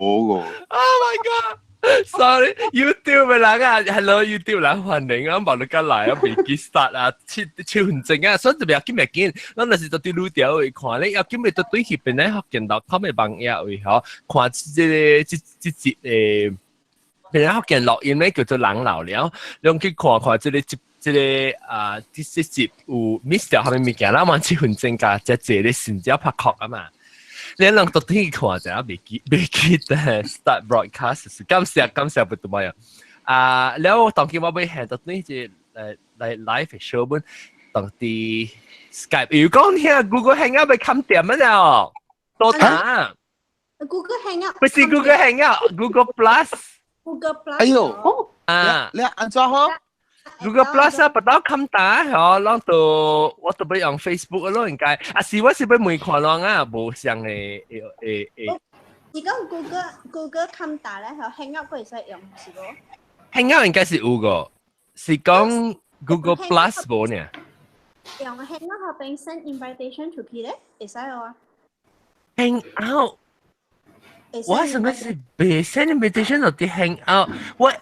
Oh my god！Sorry YouTube 嘅人啊，Hello YouTube 人歡迎啊，冇你過來啊，未記 start 啊，超很正啊，所以特別今日見，咱那是到啲路條會看咧，要今日到對去邊咧學見到佢咪幫嘢會嗬，看即誒，邊咧學見錄音咧叫做人老了，你去看看即個第四集有 miss 掉係咪物件啦？嘛超很正㗎，即係你先至拍確啊嘛。你能到天看就未記得 start broadcast 感謝不多呀แล้ว當見我俾 hand 到呢隻嚟 live show 本當啲 Skype 如果聽 Google Hangout 被冚點乜嘢多打 Google Hangout 不是 Google Hangout Google Plus 哎呦你安怎好Google Plus 不到冚打嗬，讓到我都俾用 Facebook 咯，應該是我是俾每看咯啊，無像誒。而家 Google 冚打咧，係 Hangout 佢使用是冇 ？Hangout 應該是有個，是講 Google Plus 冇呢？用 Hangout 係俾 send invitation to 佢咧，會使啊 ？Hangout 我上個是俾 send invitation 到啲 Hangout， 我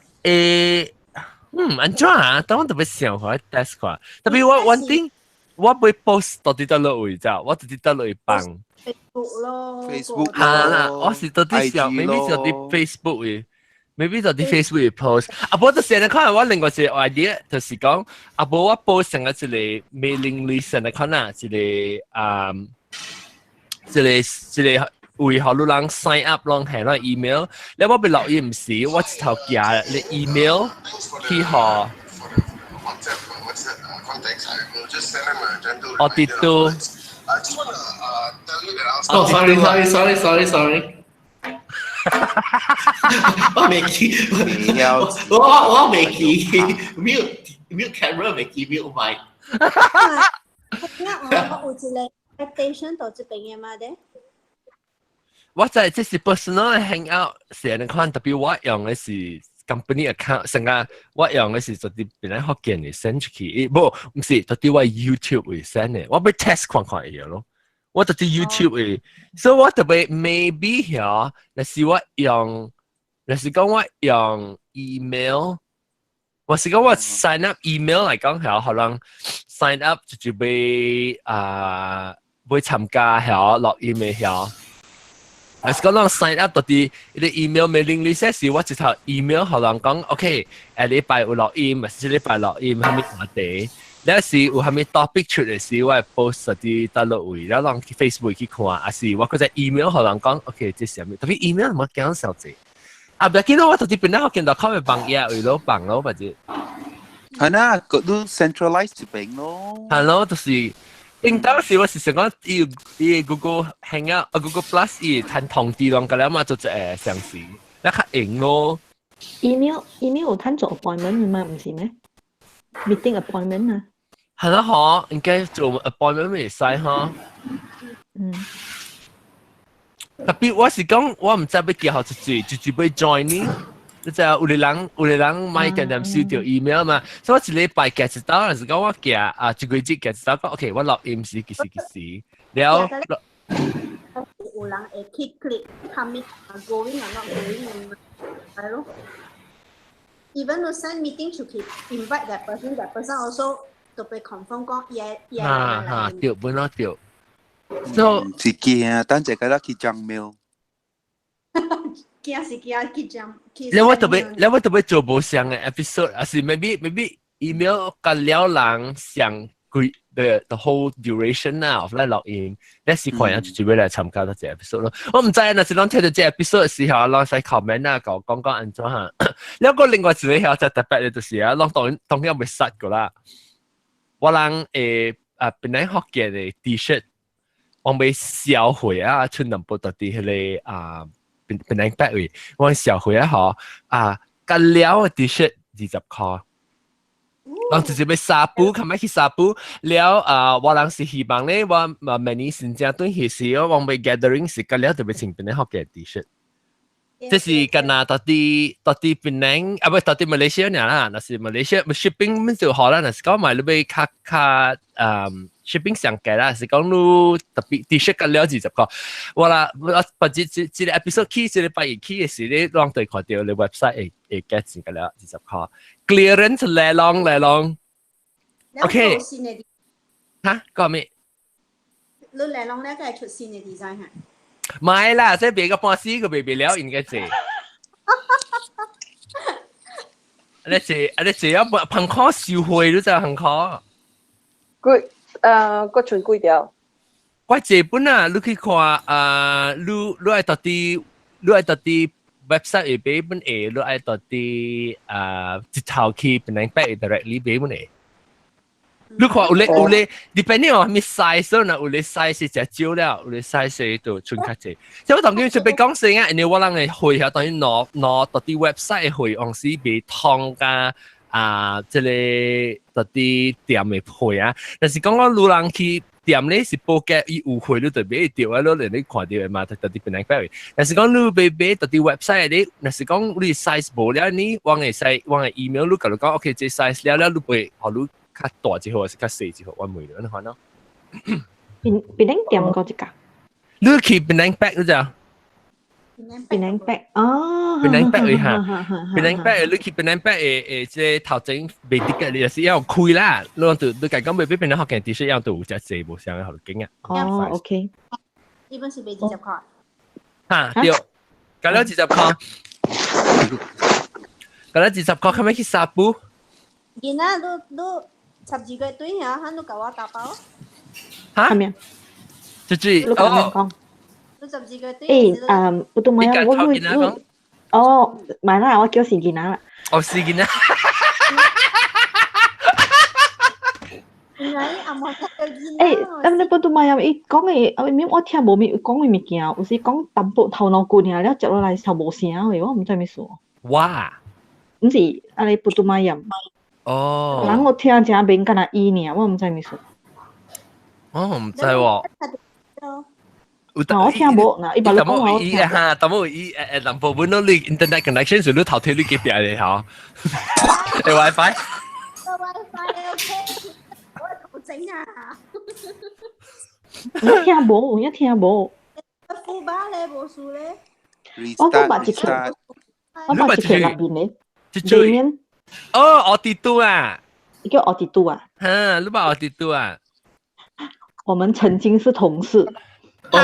安怎啊？當我特別想下 test 下，特別我one thing，我會 post 到啲得落去咋，我直接得落去幫。Facebook 咯 Facebook 啦，我是到啲想 ，maybe 到啲 Facebook 嘅 ，maybe 到啲 Facebook 嘅 post。不過就成日可能我另外一個 idea，就是講，不過我 post 成個一個 mailing list 嘅可能一個為好多人 sign up 咯，係咯 email。你我俾錄音時，我直頭寄你 email 去學。我哋都。Oh, sorry. 我未記，我未記 mute camera 未記 mute mic。我有一個 invitation 到這邊嘅嘛的。我在這是 personal hangout 成日看，特別我用嘅是 company account， 成日我用嘅是做啲本來學見嘅 send 出去，唔是做啲我 YouTube 會 send 嘅，我俾 test 看看嘢咯。我做啲 YouTube 嘅，所以我特別 maybe 嚇，那是我用，那是講我用 email， 我是講我 sign up email 嚟講嚇，可能 sign up 就俾會參加嚇落 email 嚇。係講讓 sign up 到啲啲 email mailing list 時，我直頭 email 可能講 OK， 禮拜有落 email， 或者禮拜落 email 係咪我哋？有時有係咪 topic 出嚟時，我係 post 啲得落位，然後讓 Facebook 去看，還是我嗰隻 email 可能講 OK， 這係咩？特別 email 冇講少字。不要見到我到啲邊咧，我見到佢咪幫嘢，為咗幫咯，或者係啦，嗰都 centralize 住邊咯。係咯，就是。應當時我是想講，要 Google Hangout Google Plus 談同啲兩個咧嘛，就上市，你較型咯。email 有攤做 appointment 嘛，唔是咩 ？meeting appointment 啊。係咯，嗬，應該做 appointment 未使嗬。特別我是講，我唔知要幾號就要 join 呢。即係有啲人買緊點收到 email 嘛，所以我一禮拜寄一刀，還是講我寄一個月寄一刀，講 OK， 我落 M 時幾時，然後有人會去 click commit going or not going 係咯。Even to send meeting to invite that person also 都被 confirm 講嘢。對，本來對。So 是驚，等陣間去張 mail。你我特別做無相嘅 episode， 還是 maybe email 隔了人想佢 the whole duration 啊，of 嚟錄音，你試看下就會嚟參加到這 episode 咯。我唔知啊，那是當聽到這 episode 嘅時候，攞曬 comment 啊，講安怎嚇。แล้วก็另外一個嘢就特別嘅就是啊，攞當然未殺個啦。我人本來學嘅嘅 T-shirt， 我未銷毀啊，出南部到啲迄個เป็นแรงแปะเลยวันเสาร์เหรอกันแล้วดิฉัน20 塊ลองจะไปซาปูคำไม่คิดซาปูแล้ววันหลังสิฮีบังเนี่ยว่ามันนี่สินค้าตัวเหตุว่าวันไป gathering สิกันแล้วจะไปสิ่งเป็นในห้องแกดิฉัน即是กันนะตอนที่เป็นแรงไม่ตอนที่มาเลเซียเนี่ยนะนั่นสิมาเลเซียมา shipping มันจะ好啦，但是講買你ไปค่า shipping 上計啦，是講你特別 T-shirt 個了20塊。我把這個 episode 起，這個8月起嘅時咧，讓對看到你 website 會價錢個了20塊。Clearance 嚟浪。OK。嚇，講咩？你嚟浪咧，梗係出線嘅 design 係。唔係啦，即係別個半死個別了，應該係。你這要噴殼燒灰都就噴殼。個存幾條？我這本啊，你去看你愛到底 website 會買本嘢，你愛到底一頭去變成白 directly 買本嘢。你看有咧 depending on 咩 size 啦，有咧 size 只少了，有咧 size 就存較濟。即我當佢準備講先啊，因為我人嘅會下當然攞到啲 website 會往時俾湯噶即係到啲店嘅會啊。但是講路人去店咧是報價伊有會你就買掉啊，你看到嘅嘛，到啲變成白。但是講你買到啲 website 咧，但是講你 size 無了呢，往嘅 email 你甲你講 OK，這 size 了你會學你。較大之後還是較細之後，我唔會你看咯。檳店嗰隻㗎？你去檳城北嗰隻？檳城北哦，檳城北去嚇，檳城北你去檳城北即頭前未啲嘅，你就是要開啦。你講未必檳城學嘅 T-shirt 要到有隻細無相嘅好勁啊。哦 ，OK。呢本是俾20塊。嚇，對，搞了20塊，搞了20塊，係咪去沙布？而家都12個對下，喺度教我打包。嚇？係咪啊？就你咁樣講。都12個對。不過唔係我買啦，我叫時件啦。哦，時件啦。原來阿莫得件。咁你不過唔係伊講嘅，我聽無咪講嘅物件，有時講淡薄頭腦骨爾，了接落來就無聲嘅，我唔知咩事。哇！唔是，安尼不都買人。哦。人我聽正明干那伊爾，我唔知咩事。哦，唔知喎。我聽無，嗱，伊把你講我聽。嚇，但係伊南部本都你 internet connection 所以你頭條你幾邊嚟嚇？你 WiFi？個 WiFi OK， 我頭整啊！我聽無，一聽無。副把咧，無數咧。我都把一條，我把一條入邊咧。裡面。哦，我地都啊。叫我地都啊。嚇，你把我地都啊。我們曾經是同事。哦，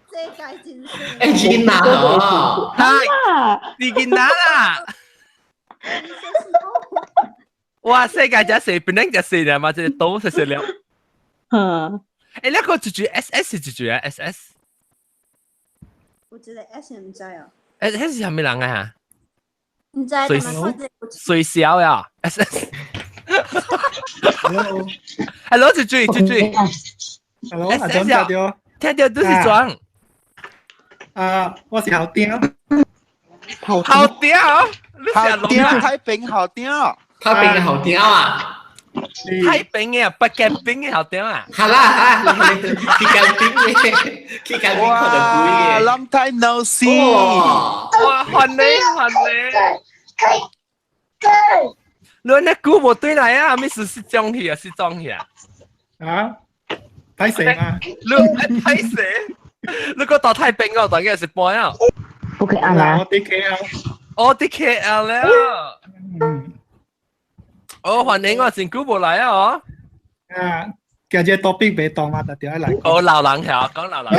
世界戰士。Gina 哦，你見啦啦。哇，世界只四，本嚟就四啦嘛，即係都四了。嗯。誒，呢個住 SS 住啊 SS。我知道 S 唔知啊。SS 係咩人啊？唔知。水小呀 SS。Hello， 住。Hello， 阿張聽到？聽到都是裝。我是好屌。好屌，太平好屌。太平嘅好屌啊！太平嘅北京冰嘅好屌啊！係啦，去緊冰嘅，去緊冰可能攰嘅。Long time no see。哇，歡迎。你那股冇對來啊？咩事是裝去啊？是裝去啊？啊？睇成啊！你睇成？你個到太平嗰度嘅是半啊？不可以按啦。我 DKL 了。哦，歡迎我真久冇來啊！哦。今日 topic 未當嘛，特別嚟。哦，老人係講老人。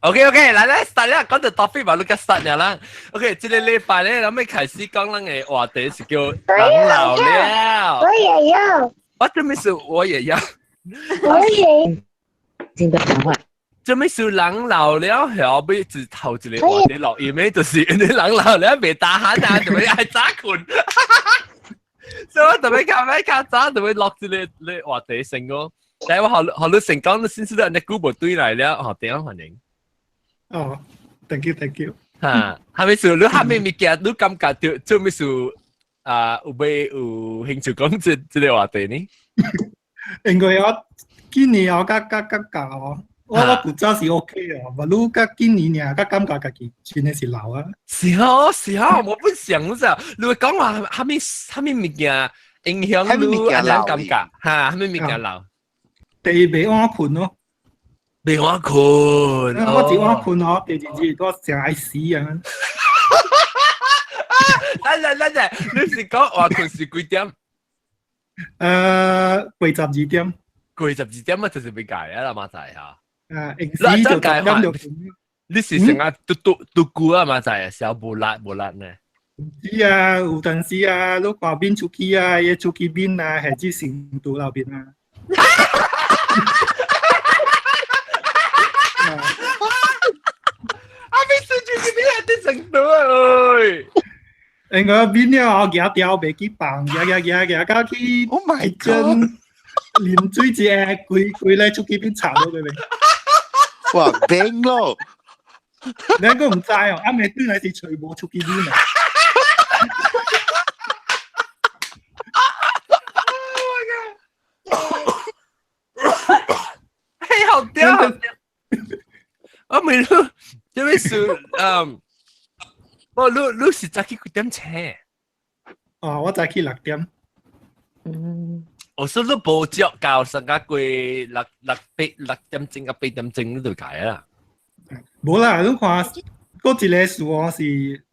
OK， 嚟 start 啦，講到 topic 嘛，你個 start 呀啦。OK，這個禮拜咧，諗起開始講咱嘅話題是叫人老了。我也要。我做咩事？我也要。我也。真的講話。做咩事？人老了後尾就頭一個話題落去咩？就是你人老了未打鼾啊，就會係早困。所以我特別較早就會落住你話題性咯。但係我學你成講，你先知道人哋古冇對嚟了，學點樣歡迎？哦 ，thank you。嚇，係咪事？你下面物件，你感覺到做咩事？有興趣講這個話題呢？因為我今年我較我不知是 OK 啊，不如較今年啊，較感覺自己真係是老啊。是啊，我不想啫。你會講話下面物件影響你安樣感覺嚇，咩物件流？第一未安困咯，未我困，我只安困咯，第二日我成愛死啊！等，你是講我困是幾點？過12點，過12點啊，就是未解啊啦嘛，就係嚇。平時就10點就困。你是成日嘟咕啊嘛，就係時候無力呢。是啊，有陣時啊，你外邊出去啊，嘢出去邊啊，係至成都那邊啊。阿邊出去邊係啲成都啊？應該邊了，我夾掉未去放，夾到去 Oh my 真 god！連水只攰咧出去邊查到佢哋。哇，冰咯！你應該唔知哦，啱啱端係是全部出去邊啊！嘿，好屌！我未錄，因為是我錄是早起幾點車？哦，我早起6點。我說你無照教成家過6點鐘啊8點鐘你就解啦。冇啦，你看嗰一個事哦，是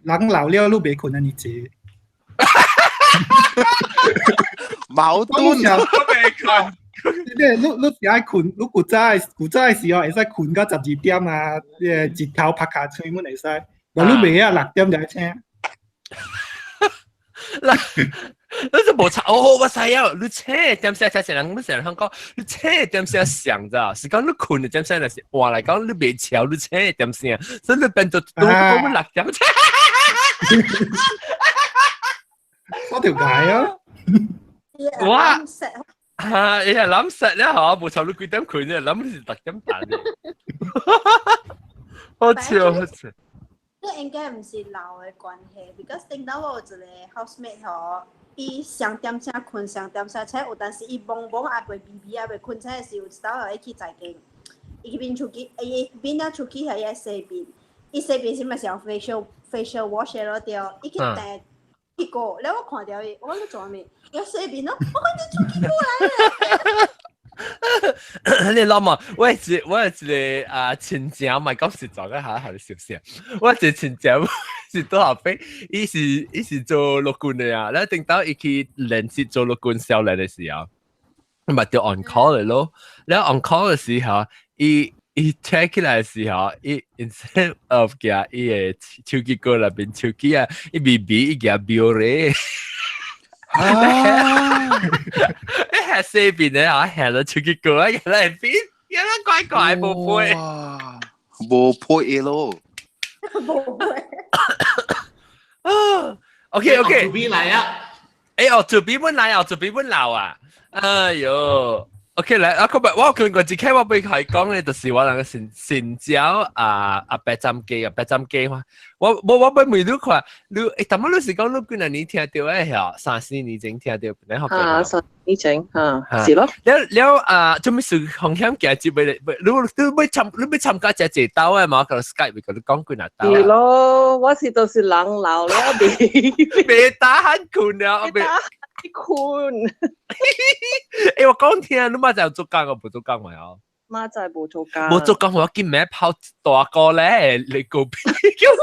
人老了，你未困得你濟。矛盾啊！我未困。你是愛困，你古早嘅時候會使困到12點啊，日頭拍下吹滿會使。我你未啊6點就請。那是無差哦，我知啊，你車點寫才成人，你成日香港，你車點寫想咋？是講你困嘅點寫嚟是話嚟講，你未潮，你車點寫，所以你變做都講6點車。嗰條街啊！哇！嚇，你係諗實咧嚇，無潮你幾點困啫？諗你是6點半嘅。好笑，好笑。這應該唔是老嘅關係 ，because 頂到我一個 housemate 嗬，伊上點聲困，上點聲車，有但是伊懵懵啊，未 BB 啊，未困車嘅時候，知道啊，伊去在間，伊邊出去，伊邊啊出去係伊洗面，伊洗面先咪上 facial wash 咯掉，伊去訂結果，然後我看到伊，我講做咩？我洗面咯，我講你出去過來啦。你諗下，我係一個親戚，唔係講實在嘅嚇，係你笑死！我係一個親戚，是多少歲？伊是做陸軍嘅啊，然後等到伊去連接做陸軍少年嘅時候，咪就 on call 嚟咯。然後 on call 嘅時候，伊 check 起來嘅時候，伊 instead of 嘅伊嘅手機過嚟邊手機啊，伊 BB 伊嘅表咧。一係四邊咧，我係咗出結果，原來係邊，原來怪怪冇配，冇配咯。冇配。OK，做邊嚟啊？誒，做邊本嚟啊？做邊本鬧啊？哎呦！OK 嚟，我見過自己我俾佢講咧，就是話那個成交白斬雞嘛。我俾每都話，你但係你是講你幾年聽到誒係3-4年前聽到，你學過啊，3年前是咯。แล้ว做咩事紅險嘅接俾你？你ไม่參加隻隻刀啊嘛？個 Skype 佢都講幾難刀。是咯，我是都是人老了，未打很困啊，未打困。誒，我講聽，你媽就做工，我冇做工咪有。媽就係冇做工。冇做工，我見咩泡大個咧，你個屁叫佢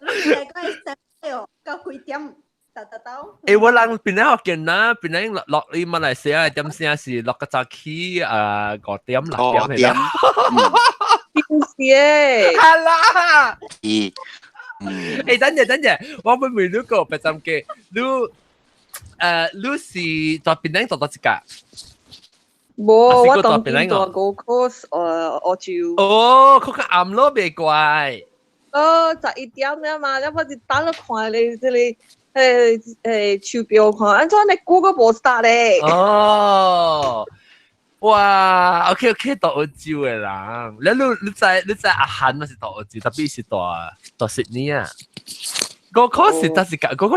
你係嗰啲細個幾點？誒，我諗邊咧學見啦，邊咧落嚟馬來西亞點先是落個早起5點6點嚟啦。點事？係啦。誒，等陣，我未錄過白斬雞，你是在邊咧做多幾架？冇，我當邊做個 course， 我就。哦，佢個暗咯未怪。11點啊嘛，因為你等咗看你這裡。手表看，安怎你估個無 start 咧？哦，哇 ，OK， 大澳洲嘅人，你在阿漢還是大澳洲？特別是大 Sydney 啊？嗰個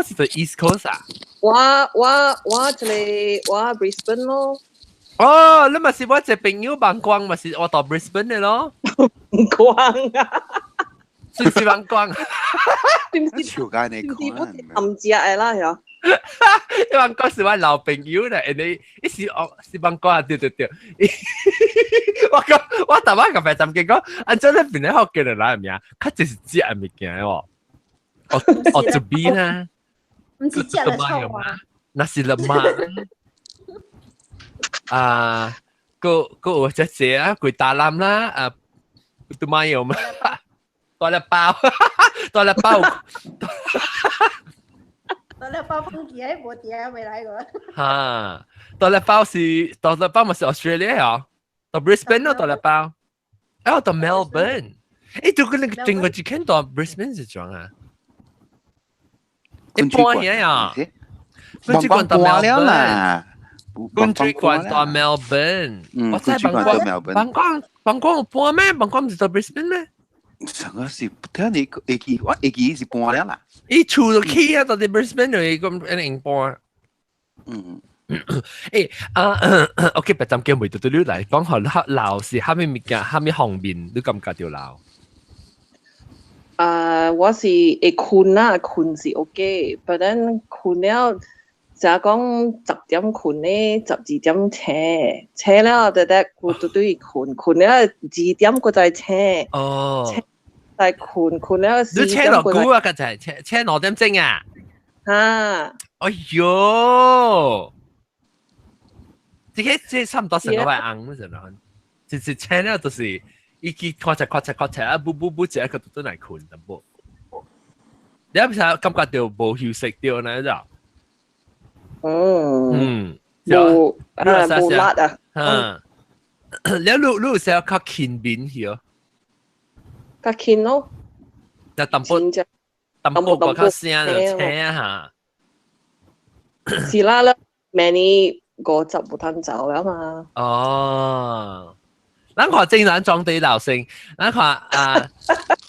是在 East Coast 啊？我這裡我 Brisbane 咯。哦，你咪是我隻朋友幫光，咪是我到 Brisbane 嘅咯？光啊！算是幫光。潮間你唔知不看，冚只係啦，係啊。因為嗰時我老朋友咧，你一時我是幫講啊，對。我頭晚個白針見講，按照你邊咧學嘅嚟啦，係咪啊？佢就是只係物件喎。哦，就 B 啦，唔是只的臭啊，那是了嘛。啊，個我只隻啊，佢大冧啦，啊，都買有嘛，多粒包，多粒包。多粒包風機喺部碟未來過。哈，多粒包咪是 Australia 啊，到 Brisbane 咯，多粒包。哦，到 Melbourne。誒，都嗰個整個只看到 Brisbane 是點啊？一般嘢呀，幫幫過了啦，搬水管到 Melbourne，我真係幫講有搬咩？幫講唔是到 Brisbane 咩？上個是睇你會記是搬了啦。伊厝都起啊，到啲 Brisbane 就咁一定搬。OK，白針叫梅到對你嚟講，學鬧是蝦米物件，蝦米方面你感覺到鬧？我是會困啦，困是 OK，but then 困了，就係講10點困咧，12點車了，我都對困了2點佢再車，再困了4點。你車落估啊，個就係車6點鐘啊！哎喲，這差唔多成個位硬嗰陣啦，就是車了就是。伊去看一啊，不一個都嚟困淡薄。你有冇感覺到無休息到呢？就冇辣啊！你有時候較勤勉去哦，較勤咯，就淡薄個較聲就車下。是啦啦，明年50冇通走啦嘛。哦。咱看正常裝地流星，咱看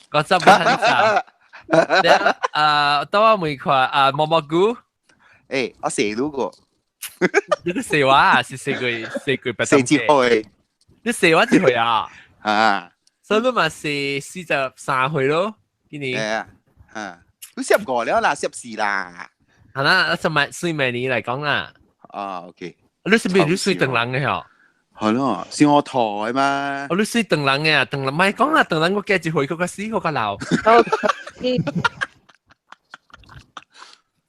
個執很少。多我咪看蘑菇。誒，我寫到過。你個寫話啊？是4句不寫字去。你寫話字去啊？所以你咪寫43去咯。今年。都攝過了啦，攝4啦。係啦，就咪算明年嚟講啦。OK。你是咪你算等人嘅嗬？係咯，是我台嘛。我都識鄧冷嘅，鄧冷咪講啦，鄧冷我記住回嗰個死嗰個鬧。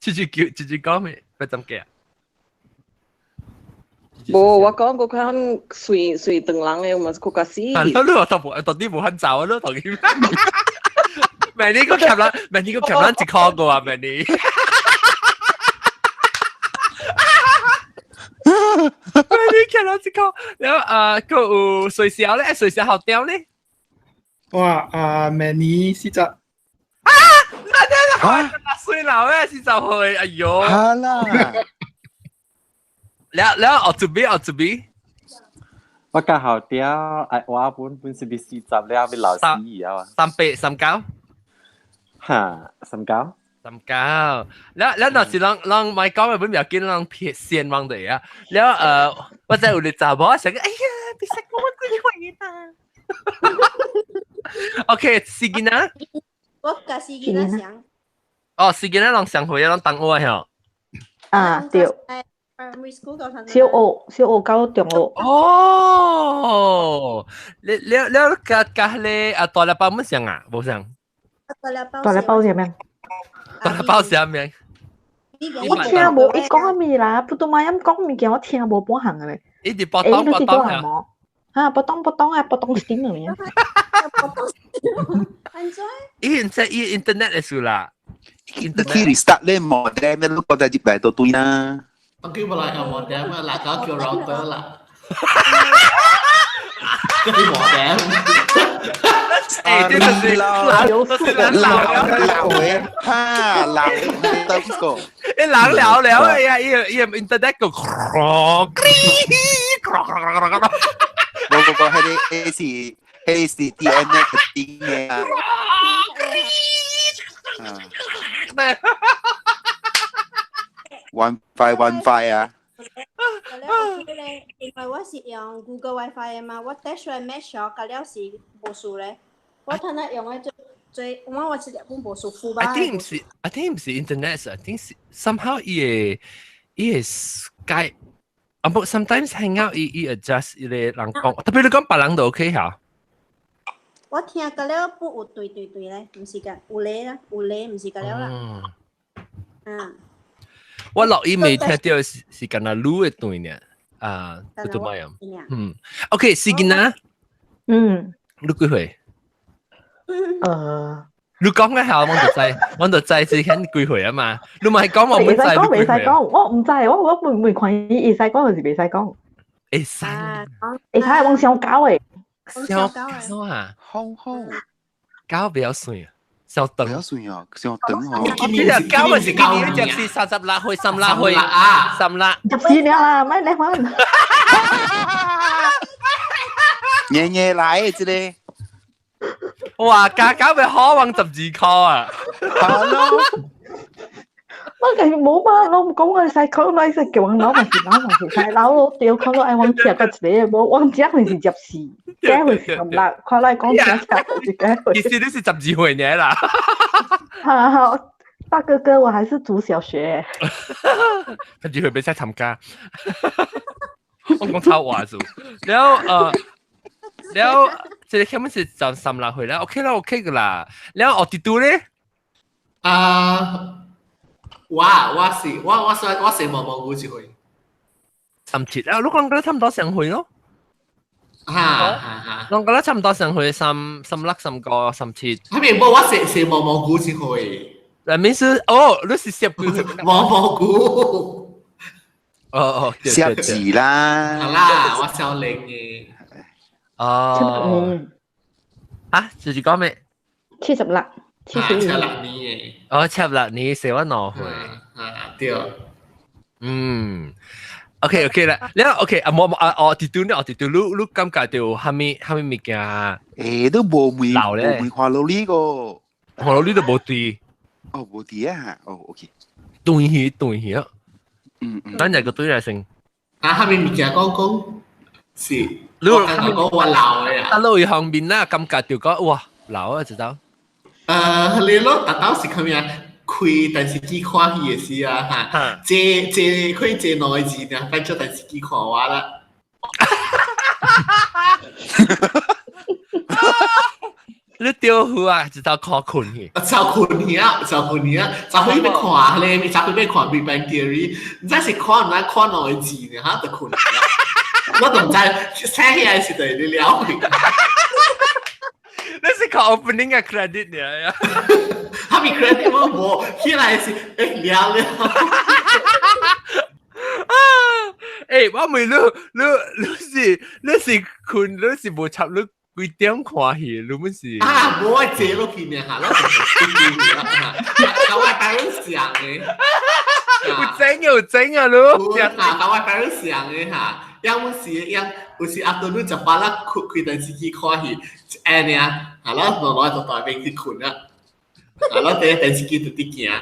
直接講咩？不怎嘅。冇，我講嗰間隨鄧冷嘅，咪嗰個死。係咯，你話到啲冇肯走啊，咯，同佢。明年個夾撚直 call 過啊，明年。你看到這個，然後個有水小咧，水小好雕咧。哇！明年40。那水老咧40歲，哎呦。係啦。แล้วออกจุบีว่ากะหาเตี้ยไอ้ว่าปุ่นสิบิ40แล้วเป็นเหล่าสีอ่ะ38แล้วหน่อยสิลองไม่講咪本唔要見ลอง撇線望嚟啊แล้ว或者有你查某想哎呀別識我幾回啊 OK 是กินนะ我甲是囡仔想哦是กินนะลอง想回ลอง等我เหรอ對小學到中學哦แล้วกะเลยตัวละ包乜想啊冇想ตัวละ包點樣ตัวละ包是咩我聽無伊講乜嘢啦，不過媽音講物件我聽無半行嘅咧。伊啲波當啊，波當 steam 嘅咩？伊唔使伊 internet 嘅事啦。Khi restart lên modem nên lúc có ta chụp lại tôi na. Ông kêu mà lại modem là có kêu router là. Cái modem. 真的是老嘅，哈老得個，一冷聊哎呀，伊 internet 個，我係是 DNF 啲嘅啊，WiFi 啊。因為我是用 Google WiFi 嘅嘛，我 dash 嚟 match 咗，隔了是無數咧。我睇下用嘅我是日本無舒服吧。 I think 唔是 internet，I think 是 somehow 伊個 Skype，不 sometimes hang out 伊 adjust 伊個人講，特別你講別人都 OK 嚇。我聽過了不有對咧，唔是㗎，有咧啦，有咧唔是㗎了啦。我錄音未聽到是干那錄嘅對呢，不怎麼樣。OK， 是干那？你幾歲？你講嘅下，我就知之前幾歲啊嘛。你咪講我唔知。未使講，我唔知，我未看伊會使講還是未使講？會使，會使往上搞誒。小狗啊，好，狗比較水啊，小不燈。要算啊，小等哦。呢隻狗咪是今年隻是36歲、36歲、36。14年啦，咪離婚。夜來這裡。哇，價狗咪可望12塊啊！Hello。我其實冇嘛，我唔講我細口，我係叫我攞還是細佬，掉佢愛往食個字，冇往食還是入事，這回是咁啦，佢嚟講食食，其實你是12歲年啦。好，大哥哥，我還是讀小學。12歲比賽參加，我講超話數，然後即係根本是就36歲啦 ，OK 啦 ，OK 噶啦，然後我哋讀咧，我是毛毛菇一歲37啊，你講得差唔多上歲咯，我覺得差唔多上歲36、35、37。係咪冇我是毛毛菇一歲？那面是哦，你是攝毛毛菇。哦，攝字啦。係啦，我小零嘅。哦，就是講咩？76年嘅。哦，76年寫我攞去。對。OK 啦，你 OK 我跌斷咧，你感覺到係咪物件？誒，都冇花落呢個。花落呢度冇對。哦，冇對啊，哦 ，OK。對啊。等日個對嚟先。係咪物件講是？你講話老嘅啊？你後面啦，感覺到講哇老啊，知道？你咯，達到是咁樣。開電視機看戲嘅時啊，嚇，可以借內字嘅，擺咗電視機看話啦。你釣魚啊，知道看困戲？就困戲啊，就可以要看咧，你就可以看 Big Bang Theory，唔知是看唔睇看內字嘅嚇，就困戲啊。我都唔知聽起來是對你了。你是看 opening 嘅 credit 嚟啊？他比 credit 冇，起來是聊。我問你是困，你是無插你幾點看戲？你們是冇借落去呢嚇，我係擺喺上嘅。有整啊，你我係擺喺上嘅嚇，有時阿到你就把啦開電視機看戲，誒呢，係咯，攞就代表佢困啦。係咯，電視機就啲件。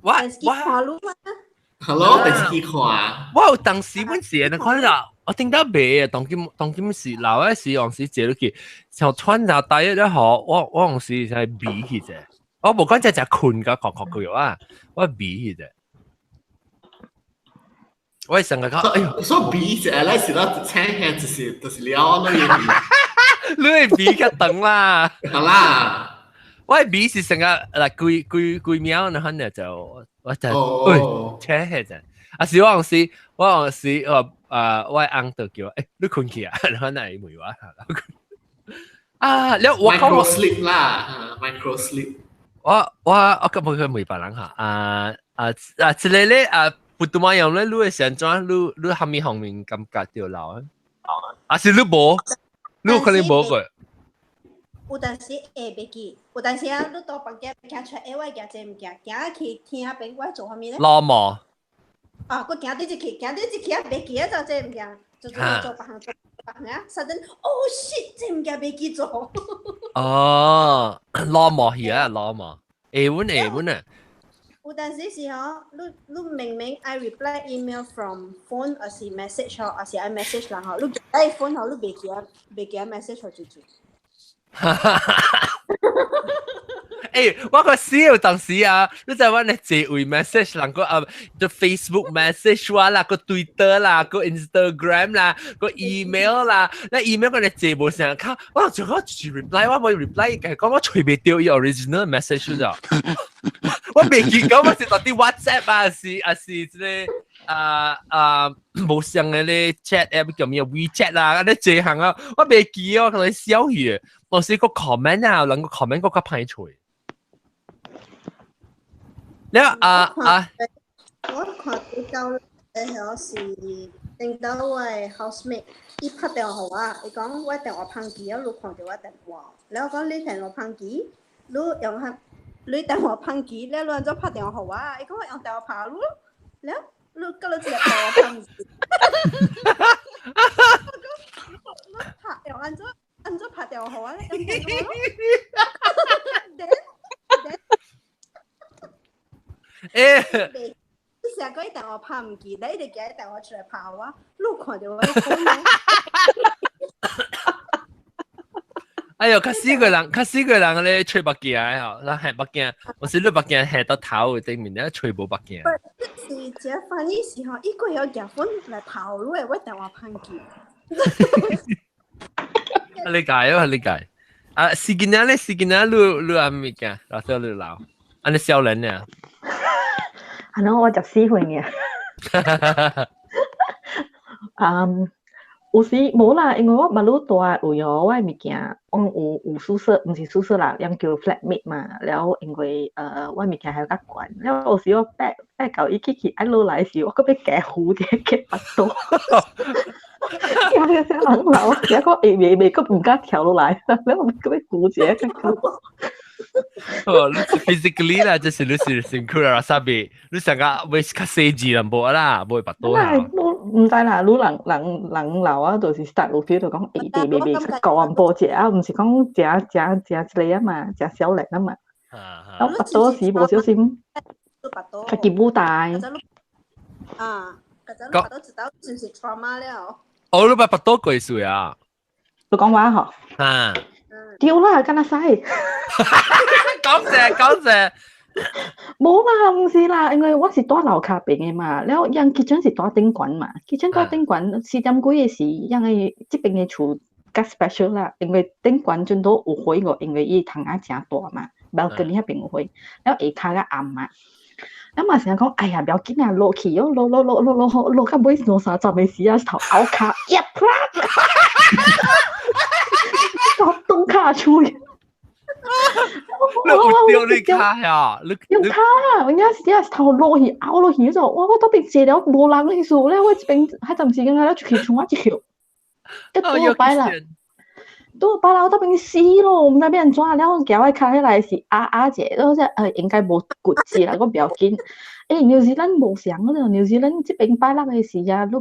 電視機看咯。係咯，電視機看。我有當時本時你看啦，我聽到未啊？當今時老嘅時，往時借落去，就穿就帶一好，我往時係比起啫。我冇講只困噶，確佢啊，我比起啫。我成日講，哎呦，所以比啫，你時啦，請下就是了，我都要比。你係比嘅等啦，係啦。我係比是成日嗱幾秒，然後呢就我就喂扯下啫。是我時我翁就叫你困去啊，然後呢梅話你我 micro sleep 啦，micro sleep。我咁佢梅白人嚇之類咧不怎麼樣咧，你嘅上裝你後面感覺掉流是你冇，你可能冇過。有陣時會袂記，有陣時啊，你到房間行出，我行這唔行，行去聽下邊我做啥物咧？老毛。我行對一去啊，袂記啊，就這唔行，就做別行啊，實陣shit，這唔行袂記做。老毛去啊，老毛。會揾啊。有陣時是你明明 I reply email from phone 還是 message 還是 I message 人你reply phone 你袂記 message 就。我個笑當時啊，你知我呢這位 message 人個個 Facebook message 啦，個 Twitter 啦，個 Instagram 啦，個 email 啦，那 email 個呢這冇成靠，我仲要住 reply，我冇 reply，係講我隨便掉伊 original message 咗，我未見過，我是到啲 WhatsApp 啊，是即冇上嘅咧 chat app 叫咩 WeChat 啦，嗰啲這行啊，我未見啊，同你笑語，我試個 comment 啊，兩個 comment 嗰個排除。你我看比較係是令到我 housemate 伊拍電話啊，伊講我電話碰機啊，你看到我電話，然後講你電話碰機，你用下你電話碰機，你亂咗拍電話啊，伊講我用電話拍你，然後你個你直接電話碰機，你拍用按咗拍電話啊，用電話。你成日嗰啲電話拍唔見，你哋幾啲電話出嚟拍啊？你看到我講哎呦，卡死個人咧吹白鏡啊！嗱係白鏡，我是你白鏡係到頭對面咧吹冇白鏡。是這翻譯時候，一個有結婚嚟跑路嘅，我電話拍見。理解啊，理解。啊，時間咧，你阿咩嘅？然後你鬧，安尼笑人啊！我就死會嘅。有時冇啦，因為我馬路大有我嘅物件，有宿舍，唔是宿舍啦，人叫 flatmate 嘛。然後因為我物件係有得管，然後有時我擺到伊去挨落來時，我個要夾蝴蝶夾巴肚，有啲人鬧，有個未個唔敢跳落來，然後我個要蝴蝶夾。哦，你 physically 啦，就是你是辛苦啦，sabi，你成個會較細緻啦，冇啦，冇辦法多啦。唔知啦，你人老啊，就是 start 落去就講未夠人波隻啊，唔是講食一個啊嘛，食小粒啊嘛。咁拔刀時無小心，佢見冇大。啊，嗰陣拔刀知道是唔是 trauma 了？哦，你拔刀幾歲啊？你講話嗬？啊。丟啦，跟他使。講謝。冇啦，唔是啦，因為我是住樓下邊嘅嘛，然後人kitchen是住頂館嘛，kitchen 住頂館4點幾嘅時，因為這邊嘅厝較 special 啦，因為頂館盡都有火個，因為伊窗仔正大嘛，balcony 嗰邊有火，然後下骹較暗嘛。咁嘛成日講，哎呀，唔要緊啊，落去哦，落到尾落30嘅時啊，頭拗卡一啪，我東卡出去。你有丟你卡呀？用卡啊！人家是頭落去拗落去咗，我嗰邊借了無人嘅數咧，我邊喺陣時間喺度出去衝一條，一多擺啦，多擺啦，我嗰邊死咯，唔知俾人抓，然後叫我卡起來是姐，然後應該冇骨折啦，我唔要緊。New Zealand 冇上嗰度 ，New Zealand 即邊擺啦嘅時啊，你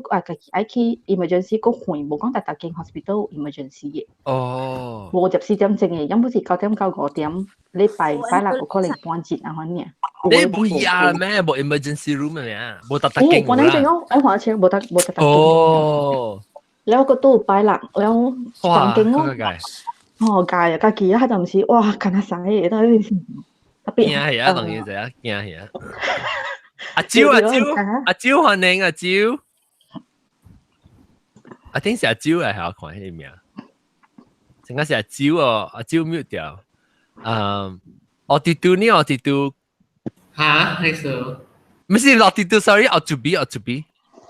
愛去 emergency 個會冇講大間 hospital emergency 嘅。哦。冇入4點正嘅，因為是9點到5點，你擺啦個可能半節啊嗰啲。你冇醫咩？冇 emergency room 咩？冇特經啦。我呢正講，我話請冇得特經。哦。แล้วก็ตู้擺啦，แล้ว環境咯。哦，界啊，家己啊，就唔是哇，近下晒嘢都特別。驚係啊，當然就係驚係啊。阿蕉，歡迎阿蕉。I think 是阿蕉嚟，係我看呢面。陣間是阿蕉哦，阿蕉 mute 掉。我跌到呢，我跌到。嚇，係數。唔係落跌到 ，sorry，我做 B，我做 B。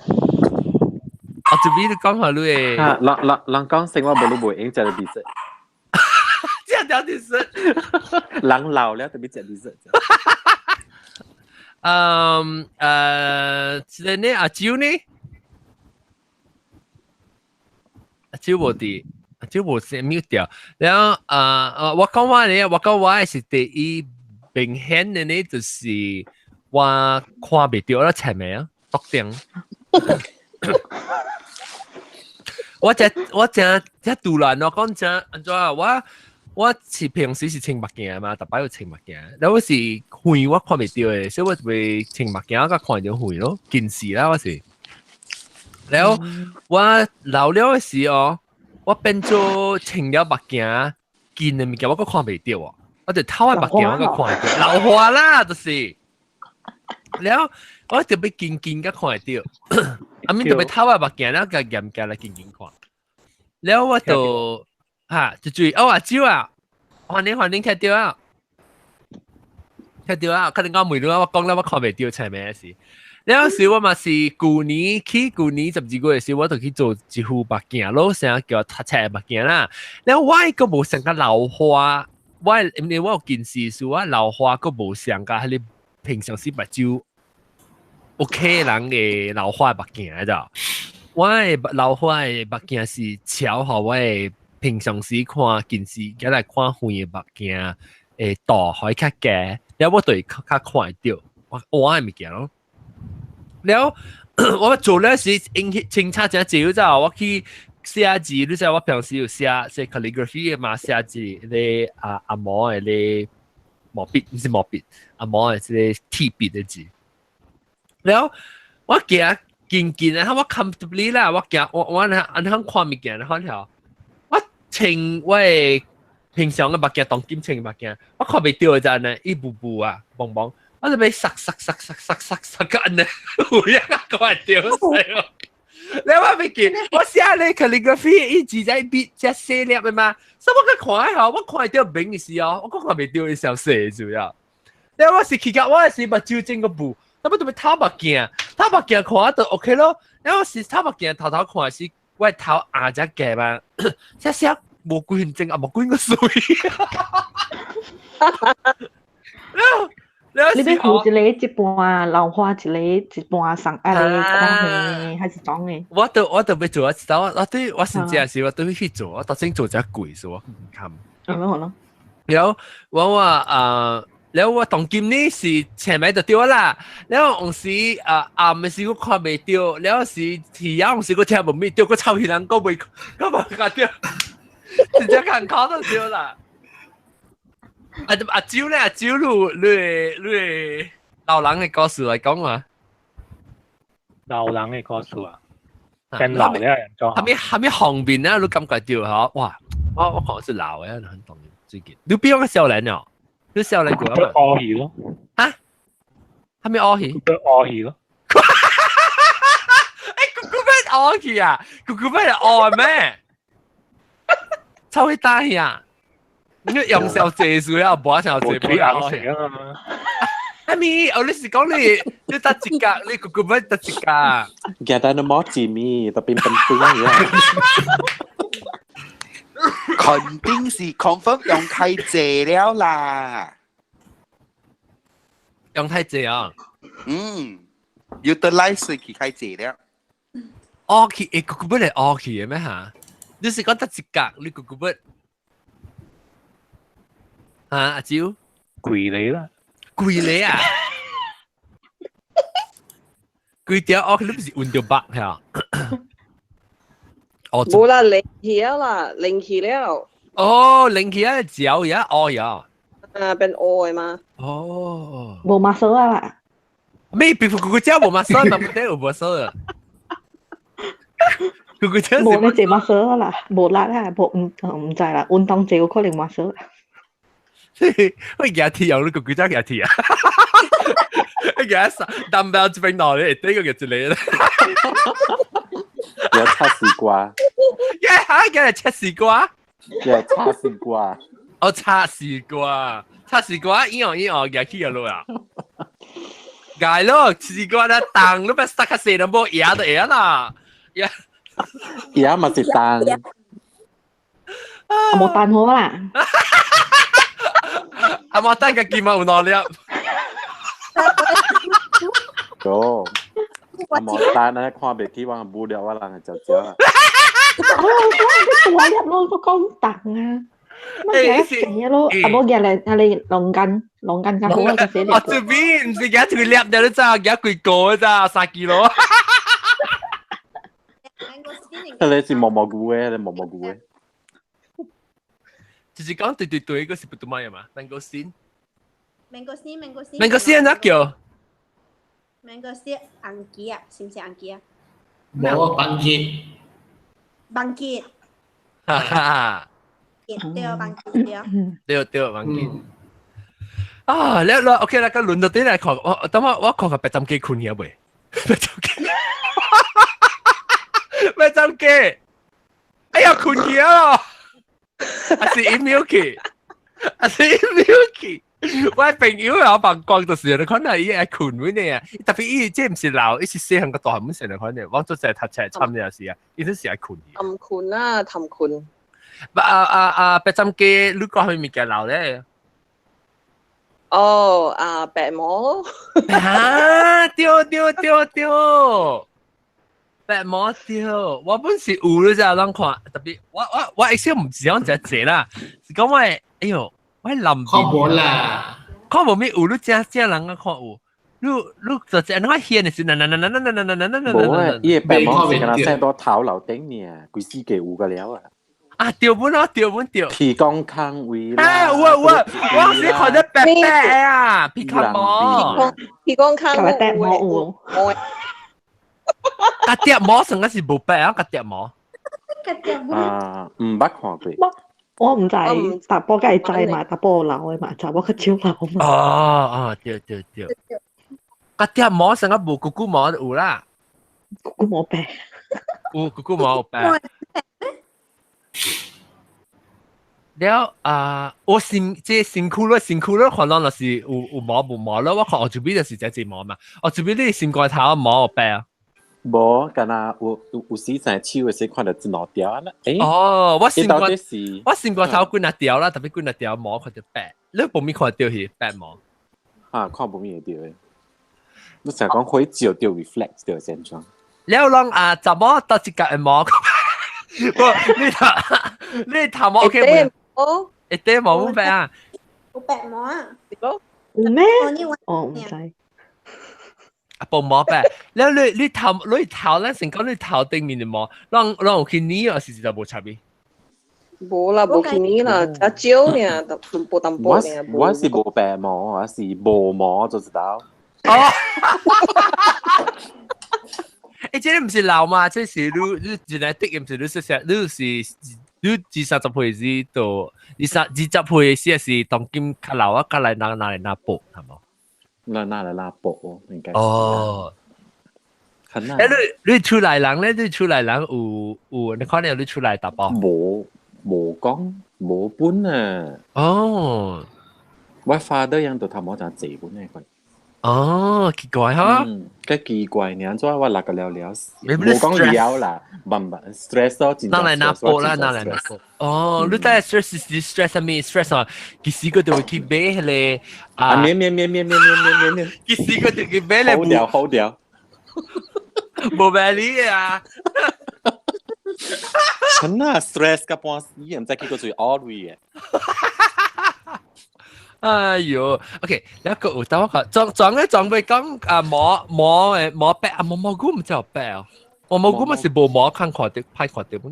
我做 B 你講下你誒。啊，人講聲話冇你冇應就係 dessert。即係有 dessert。人老了特別食 dessert。呢阿蕉呢？阿蕉冇啲，阿蕉冇先 mute 掉。然後我講話是第一明顯嘅呢，就是我看唔到啦，前面啊，篤定。我正突然我講正，安怎啊？我是平時是穿目鏡嘛，特別要穿目鏡。然後是遠我看唔到嘅，所以我會穿目鏡，我看到遠咯，近視啦我是。然後我老了嘅時候，我變做穿了目鏡，近嘅物件我都看唔到喎。我哋偷下白鏡我個看到，老花啦，就是。แล้ว我จะไปกินก็看到，阿咪就ไป偷下白鏡แล้วก็ยำกัน嚟กิน看。แล้ว我就就注意阿蕉啊，環境睇到啊，睇到啊，佢哋講每日我講啦，我看未到係咩事？แล้ว時我嘛是舊年12個月時，我就去做一副白鏡咯，成日叫ทัช白鏡啦。แล้ว我個冇成個老花，我有件事是我老花個冇成個喺你平常時目睭 OK 人嘅老花白鏡嚟咋？我嘅老花嘅白鏡是超好，我嘅平常時看件事，而來看遠嘅白鏡誒大可以較假，แล้ว我對較看到我嘅物件咯。แล้ว我做咧時清查隻字咋，我去寫字，你知我平時有寫 calligraphy 嘅嘛，寫字你阿毛嘅你毛筆，唔是毛筆，阿毛嘅即鐵筆嘅字。แล้ว我行見咧，我 comfortably 啦，我行我安肯看物件，看條我清我平常嘅物件當金清物件，我看未到嘅咋呢，一步步啊，蹦蹦。我就俾塞緊咧，會一個人掉死我。你話咩件？我寫你 calligraphy 一字仔筆只寫粒嘅嘛，所以我看下，我看到明嘅時候，我看未到嘅時候寫住呀。你話是其實我係目睭整個步，咁我就咪偷目鏡看就 OK 咯。你話是偷目鏡頭看是我頭硬隻嘅嘛，寫冇鬼整啊，冇鬼個水。你邊好一個一半老花，一半上壓嘅看嘅，還是裝嘅？我都要做一次，我甚至有時我都會去做，我特登做隻攰數，我唔冚。咁樣咯。แล้ว我話แล้ว我當今呢是前面就掉啦，แล้ว我是暗時我看未掉，แล้ว是天陽時我聽唔明掉，我臭氣人講未，我冇看掉，直接看考到掉啦。阿蕉咧，阿蕉你老人嘅故事嚟講嘛？老人嘅故事啊，變老咧人裝。係咪旁邊咧？你感覺到嚇？哇！我可能是老嘅，很當然最近。你邊個少年哦？你少年過啊？屙氣咯。嚇？係咪屙氣？屙氣咯。誒，佢咩屙氣啊？佢咩屙咩？抽起單氣啊！你用手借住啊，冇成借俾我食啊嘛。阿咪，我你是講你得一格，你個咩得一格？Gak ada nama Jimmy, tapi penting ya. 肯定是 confirm 用太謝了啦。用太謝啊utilize 佢太謝了。屙氣，個咩嚟屙氣嘅咩嚇？你是講得一格，你個咩？阿蕉，攰你啦，攰你啊！攰掉我，你不是換掉白係哦，冇啦，零起啦，零起了。哦，零起啊，腳呀，哦呀，變愛嘛。哦，冇馬手啊啦。咩？別個腳冇馬手，但係冇馬手啊。個腳冇你隻馬手啦，冇啦啦，冇唔知啦，運動隻可能馬手。喂，日鐵有呢個腳日鐵啊！日dumbbell 這邊攞嚟，呢個叫做你啦。有測試過。嘅測試過。有測試過。我測試過，依樣日鐵咯啊！係咯，試過啦，當都俾塞下死都冇嘢就嘢啦。嘢咪是當。冇單好啦。阿媽單嘅劍有耐力。Go. Một ta nó khoa biệt khi bằng bu đeo là chào chào. Cái quả nhập luôn có con tặng à. Nó ghé xẻ luôn. À bố ghé là lòng canh cái hố là sẽ đẹp. Ở chỗ bên thì ghé thử lẹp được ra ghé quỳ cổ ra 3 kilo. Thế là chỉ mò gue, là mò gue. 就是講對，嗰是不對咩嘛？Mangosteen 哪叫？Mangosteen 紅吉啊，是唔是紅吉啊？冇棒吉。棒吉。哈哈。對，棒吉對。對，棒吉。啊，你 OK 啦，咁輪到啲嚟講，等我講個白針機困嘢未？白針機，白針機，哎呀困嘢咯，係 Milky， 係 Milky。我朋友有扮講到時，你可能伊係困嗰啲啊，特別伊即係唔是鬧，伊是細漢個大漢成日可能，我做成讀冊參嘅事啊，伊都是係困嘅。氹困啦，氹困。白針機，你講佢咪嘅鬧咧？哦，白魔。啊，對，白魔對，我本是有咧就諗看，特別我一時唔知講只隻啦，是講我哎呦。我諗看無啦，看無咩有你正人啊看有，你就只我顯嘅時，冇啊！伊個白毛是跟他生到頭樓頂呢，佢自己有個了啊！啊，掉本啊，掉本掉。皮光康位啦，啊，我是看得白白啊，皮康毛，皮光康白白毛有。個碟毛成個是冇白啊，個碟毛。啊，唔捌看過。我唔知，但波梗係知嘛，但波流嘅嘛，就我個招流嘛。哦，對，個碟毛成個冇姑姑毛有啦，姑姑毛白，有姑姑毛白。了我辛苦了，可能就是有毛冇毛咯。我看我這邊就是隻毛嘛，我這邊你先過頭毛白啊。無，敢若有時在手嘅時看到一兩條啦。哦，我先過頭幾那條啦，特別幾那條毛看到白，你冇咪看到係白毛？啊，看冇咪會到嘅。你成日講可以照到 reflect 到現狀。了讓怎麼到一格嘅毛？你頭毛 OK 冇？哦，一啲毛冇白啊？有白毛啊？有咩？哦，唔知。冇毛白，แล้ว你頭咧成講你頭頂面嘅毛，讓我見你啊，時就冇差別。冇啦，冇見你啦，只蕉呢，淡薄呢。我是冇白毛，我是冇毛就知道。哦，誒，這唔是老嘛？這是你genetic唔是你識識，你20歲時到20歲時係當今較老啊，較來拿薄係冇？拿來拉薄應該。哦，誒，你出來人咧？你出來人有，你可能你出來打包。冇講冇本啊。哦，我 father 樣到頭毛就借本咧佢。哦，奇怪哈。個奇怪，你安怎我那個了冇講了啦，唔 stress 咯，拿來拿薄啦，拿來拿薄。哦，你睇 stress 咩 stress 啊？幾時個就會去買咧？啊，咩，幾時個就去買咧？好掉，冇買你啊！真啊 stress 個半死，唔知幾個最 all way 嘅。哎呦 ，OK，แล้วก็อุตส่าห์ก็จองไป講หมอแปะหมอกู唔知有白啊，หมอกูมัน是冇หมอ看看的拍看的本。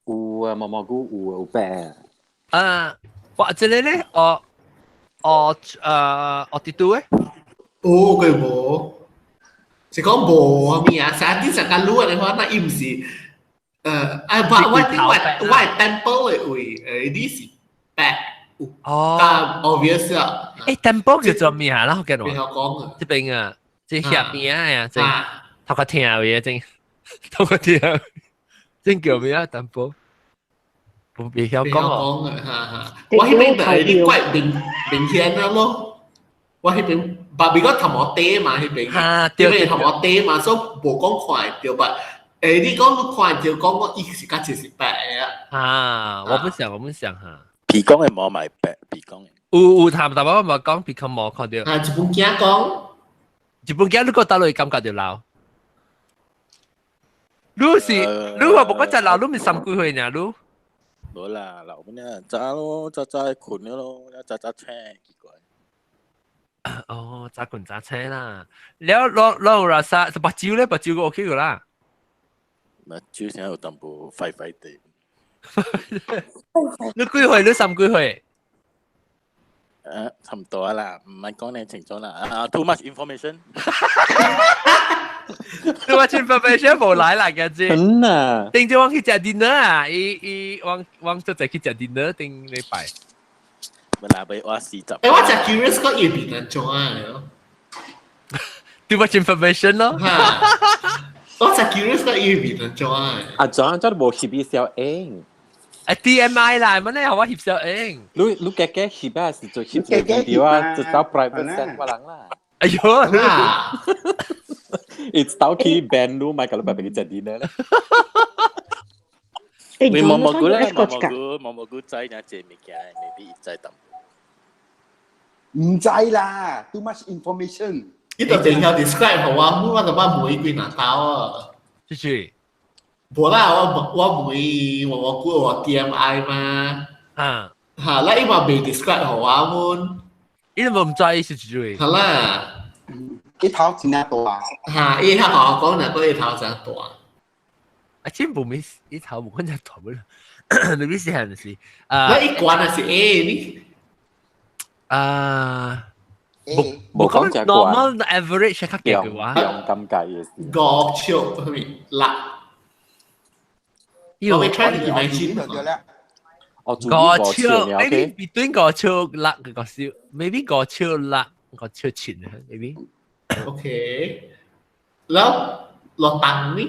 有啊，毛菇有白。或者咧，啲度誒？哦，佢冇，是講冇啊咪啊，成日啲成間路嘅話，那伊唔是，我係 temple 嘅位，呢是白。哦，但 obvious 啊！誒 temple 叫做咩啊？啦，我記得邊有講啊？這邊啊，即下邊啊，即頭個聽嘅真，頭個聽，真叫咩啊 temple？唔別曉講哦。我迄邊係啲怪明顯啊咯，我迄邊，but because 頭毛低嘛，迄邊，因為頭毛低嘛，所以冇講看到吧？你講看到講我伊是甲就是白嘅啊。我們想哈。鼻公嘅毛咪白，鼻公有談但我咪講鼻孔毛看到。一本驚講，一本驚你個打落去感覺到老。你話冇嗰隻老，你咪三幾歲呢？你？冇啦，老本呢，揸咯，揸困咗咯，揸車，奇怪。哦，揸困揸車啦。แล้ว攞ราซา白蕉咧，白蕉個 OK 噶啦。白蕉先有淡薄廢地。你幾歲？你三幾歲？差唔多啦，唔係講你清楚啦。Too much information。Too much information 冇來啦，嘅啫。真啊！定住往去食 dinner 啊？往就再去食 dinner 定禮拜。เวลาไปว่าสีจับ我就 curious 個要變人做啊， too much information 咯。我就 curious 個要變人做啊。อาจารย์จะบอกฮิบิเซียวเอง TMI 啦，มันเนี่ยว่าหิบเสียเอง รู้แกฮิบะสิจะฮิบดีว่าจะเต้า private set ว่าหลังล่ะ 哎呦， it's เต้าที่แบนรู้ไหมกันแล้วแบบเป็นจะดีเนอะ 你毛毛菇咧，毛 escort 毛菇，毛毛菇仔呢，這物件未必仔抌。唔制啦，too much information。呢度淨有 describe 好啊，我就話每句難打啊。繼續。冇啦，我每我估我 DMI 嘛。啊。嚇，啦因為未 describe 好啊，我。呢度冇唔在是繼續。係啦。一頭真係多啊。嚇，依家我講嗱，嗰一頭真係多啊。啊，真冇咩一頭冇可能頭冇啦，你邊時係是？那一關係是 A 呢？冇講就係 normal average 係級嘅話，用咁計嘅事。個超係咪辣？我未 try to imagine 我個超 maybe between 個超辣嘅個少 ，maybe 個超辣個超前啊 ，maybe。OK，แล้วเราตังนี่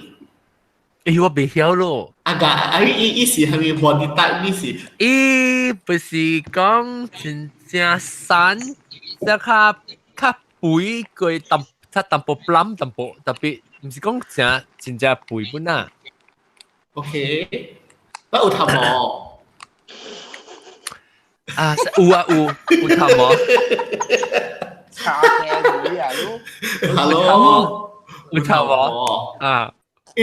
我未曉咯。依時係咪 body type 呢時？不是講真正散，即較肥個淡薄 plum 淡薄特別，唔是講真正肥本啊。OK，不有頭毛。啊，有頭毛。茶嘅女啊，都 Hello，有頭毛啊。一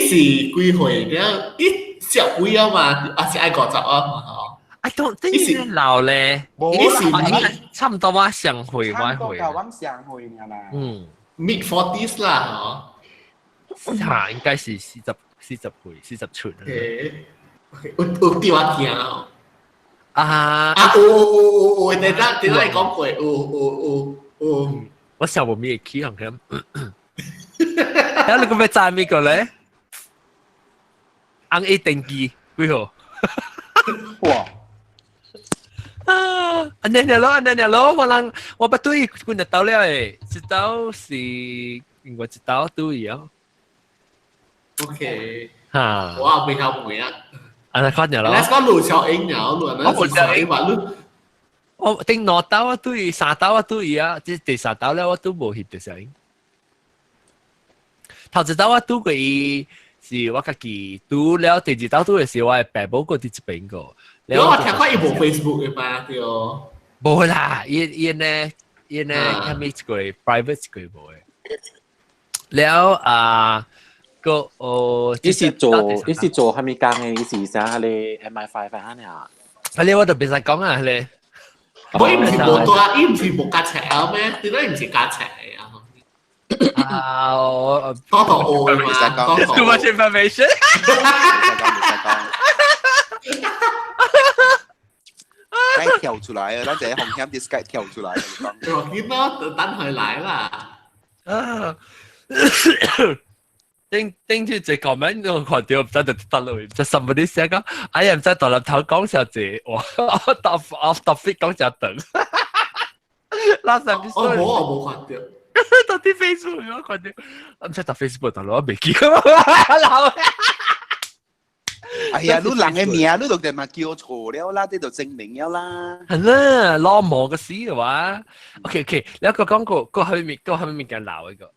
時幾歲咧？一小位啊嘛，還是愛50啊？I don't think 老咧，一時差唔多我上回我回。差唔多上回㗎啦。mid 40s 啦，嗬。嚇，應該是40出。有啲話驚啊！有，你講過，有。我想冇咩企行咁。แล้วเราก็ไปจ่ายมีก่อนเลยอังเอเต็งกีกี่หัวว้าอันนี้เนี่ย咯我諗我不對คุณจะ到了誒知道是我知道對呀 OK 嚇我未後悔啊อันนั้นข้อเนี่ย咯 Let's go 路小英鳥路那是小英話路我定2刀啊對3刀啊對呀即第3刀了我都冇翕到小英頭一刀我拄過伊是我家己拄了，第二刀拄嘅時我係爸母嗰啲一邊個。我聽過伊無 Facebook 嘅嘛，對哦。無啦，伊呢咁咪一個 private 一個無嘅。了個伊是做係咪講嘅？伊是啥咧 MI5 翻啊？你我就別使講啊，你。我伊唔是無多，伊唔是無加尺啊咩？點解唔是加尺嘅啊？多到我嘛，too much information。梗跳出來啊！咱這紅險 disguise 跳出來。我見到等佢來啦。頂住只 comment 我看到唔知就得咯，就 somebody 寫講，哎呀唔知大粒頭講少字，我 off topic 講就等。Last episode 我冇看到。到啲 Facebook 我看到，唔知到 Facebook 大佬我未見。老。哎呀，你人嘅名，你就定咪叫錯了啦，呢度證明了啦。係啦，攞毛嘅事嘅話 ，OK， 你一個講個後面嘅鬧一個。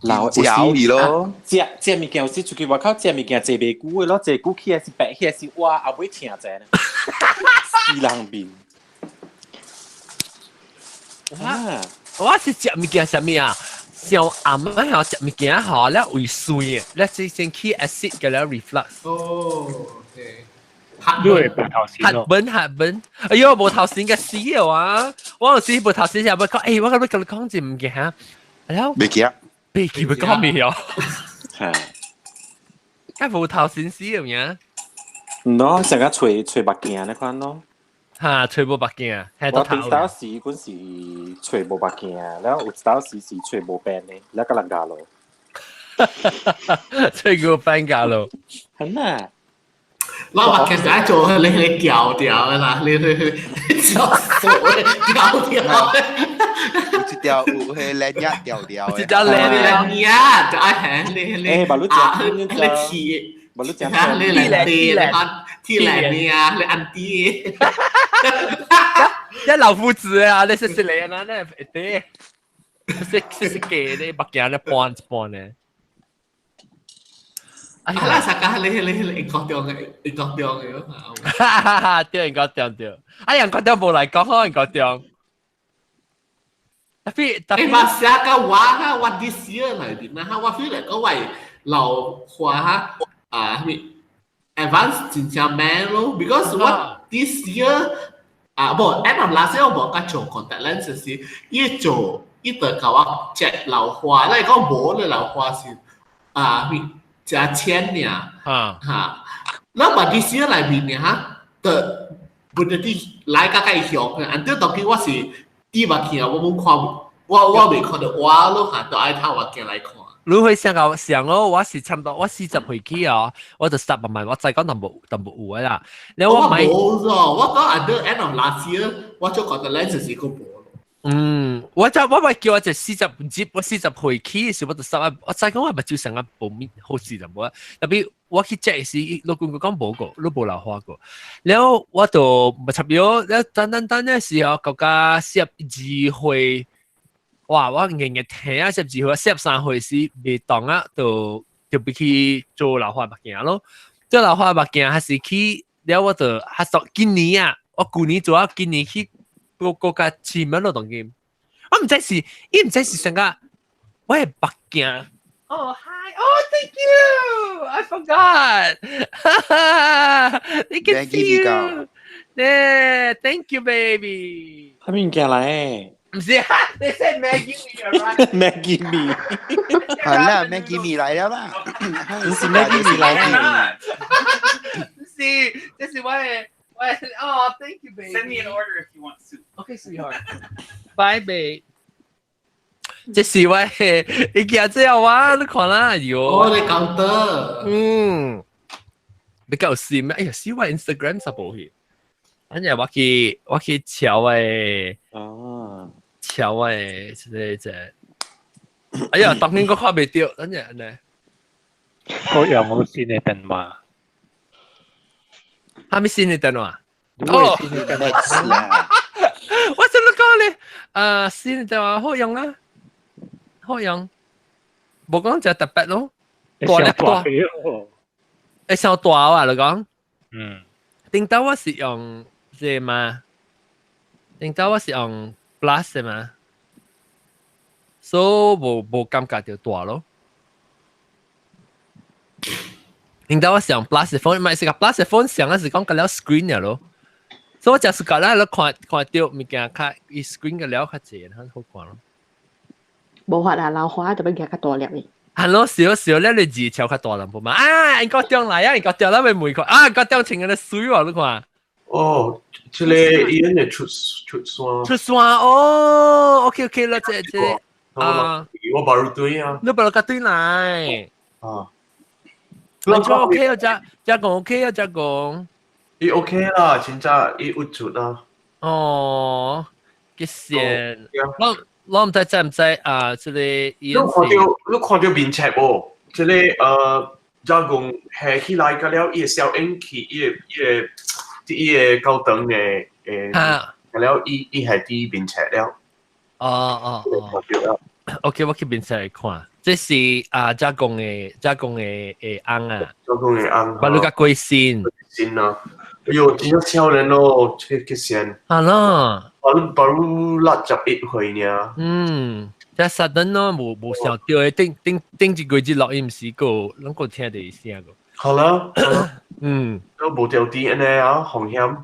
老交易咯，只物件有時出去外口，只物件坐袂久嘅咯，坐久起來是白，起來是哇，後尾聽者呢，死人面。我是食物件啥物啊？像阿媽有食物件好了胃酸嘅，咧先起 acid 嘅了 reflux。哦，OK。因為無頭先咯。核本，哎呦無頭先嘅死嘅話，我有時無頭先又要講，誒我咁樣同你講一物件嚇，แล้ว未記啊？未記要講咩啊？係無頭先死嘅咩？喏，成日吹目鏡你看咯。嚇，吹無目鏡，係我頂到時嗰時吹無目鏡，然後有陣時是吹無病嘅，然後個人家咯。吹個病假咯。係咩？我目鏡仔做你掉掉啦，你笑死掉掉。一條有迄靚一條條嘅，一條靚呀，就係你baru jangan ni 你黐。baru 嚇 jangan 你嚟啲ที่แหลมเนี่ย你อันตี้一老夫子啊，你識你啊，那對，識嘅你目鏡咧半一半咧。係啦，實家你講掉嘅，你講掉嘅，對，人講對，啊人講冇嚟講，可能講對。tapi masa ka wa what this year 嚟點นะ？我 feel like 嗰位留話advance 真正慢咯 ，because what this year 冇 end of last year 我冇做 contact lens 時，一做一度教我 check 流花，你講冇咧流花是加錢呢嚇，แล้วบัด this year 嚟邊เนี่ยฮะแต่บนที่ไลฟ์ก็ใกล้เคียงกันอันเดียวตอนที่ว่าสิที่บัดเคียงว่ามุ่งความว่า未看到我咯嚇，都愛睇我見嚟看。你去想咯，我是差唔多，我40歲起啊，我就10萬，我再講淡薄有啦。你我買冇咗，我講 under end of last year，我做 contact lens 是個冇。我咪叫我就40接，我40歲起時我就10，我再講我咪照成個報面好事就冇啦。特別我去 check 時，老公講冇個，都冇留花個。然後我就咪插咗，等嘅時候，嗰家12歲。哇！我日日聽啊，12歲、13歲時未當啊，就必去做老花目鏡咯。做老花目鏡還是去，了我就還是今年啊，我舊年做啊，今年去個家前面嗰度見。我唔知是上個我係目鏡。Oh hi! Oh thank you! I forgot. They can see you. Yeah, thank you, baby. 係邊件嚟？唔是啊，你 said Maggie me right? Maggie me 係啦，Maggie me 嚟啦嘛，你是 Maggie me 嚟嘅，是，這是我哦 ，thank you, baby. Send me an order if you want soup. Okay, sweetheart. Bye, babe. 這是我你見這樣哇，你看啦，喲。我哋講得，比較閃咩？哎呀，是我 Instagram 實冇去。反正我去瞧誒，瞧誒，這，哎呀，當年我看未到，等陣呢。嗰樣我先你電話，係咪先你電話？哦，先你電話，我真係講你，先你電話好用啊，好用，冇講就特別咯，大，你上大啊？你講，頂到我是用。是嘛？定到我是用 plus 的嘛，所以冇感覺到大咯。定到我是用 plus 的 phone， 唔係是個 plus 的 phone 上係是講個了 screen 嘅咯。所以我就是講啦，你看到物件較伊 screen 嘅了較濟，很好看咯。冇法啊，老花就俾佢較大粒嘅。係咯，少咧你字條較大淡薄嘛。啊，人個張嚟啊，人個張啦咪每個啊，個張情嘅水喎，你看。哦，這裡伊人嘅出山。出山哦 ，OK 啦，這我baru對啊。你baru對來。啊。你做 OK 啊？只講 OK 啊？只講。伊 OK 啦，真正伊有出啊。哦，幾線。我唔知唔知啊？這裡你看到面冊無？這裡只講下起來個了，伊個小影器，伊個高檔嘅了，伊係啲面冊了。哦。OK， 我去面冊嚟看，這是加工嘅紅啊。加工嘅紅。把你個貴線。線啊！哎呦，真係超人咯，這線。係咯。baru 61歲呢。即係實陣咯，冇想到嘅，頂一個月錄音時個，能夠聽到聲個。好啦，都冇掉 DNA 啊，風險。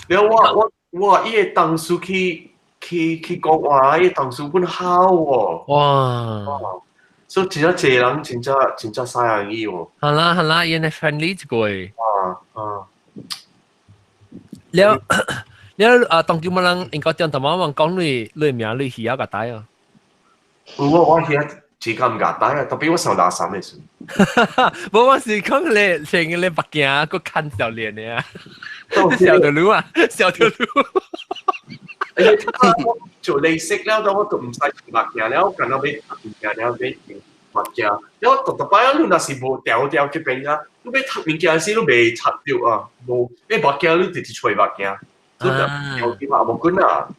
然後我伊個當初去講話，伊個當初本好喎。哇！所以真係濟人真係曬人意喎。係啦，伊係 friendly 一個誒。了當叫乜人應該點同我講你名你需要個帶啊？我只咁簡單啊！特別我上大三嘅時候，冇我是講你成個你白鏡個看小臉嘅啊，小條路啊，小條路。做利息แล้วแต่ว่าตัว唔使白鏡แล้วกันเอาไป白鏡แล้วไป白鏡แล้ว特別你那是冇掉嘅邊啊，你俾ทับ物件時都未ทับ掉啊，冇你白鏡你直接吹白鏡，都就有啲話冇管啊，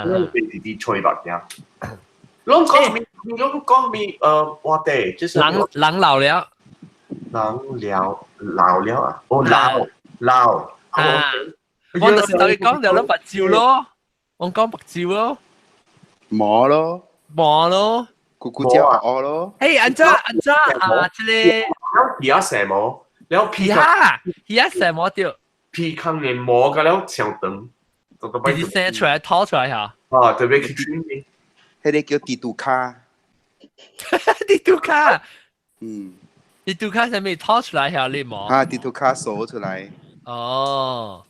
你直接吹白鏡。攏講咪話題，就是人老了，老了啊，哦老啊，我就是同你講咗白照咯，我講白照咯，冇咯，咕咕叫啊哦咯，誒，安怎啊？即個皮下蛇毛，แล้ว皮下蛇毛掉，皮坑嘅毛嘅แล้ว上長，你生出來掏出來嚇，啊，特別去穿嘅。迄個叫地圖卡，地圖卡，地圖卡係咪掏出來下你毛？啊，地圖卡掃出來。哦，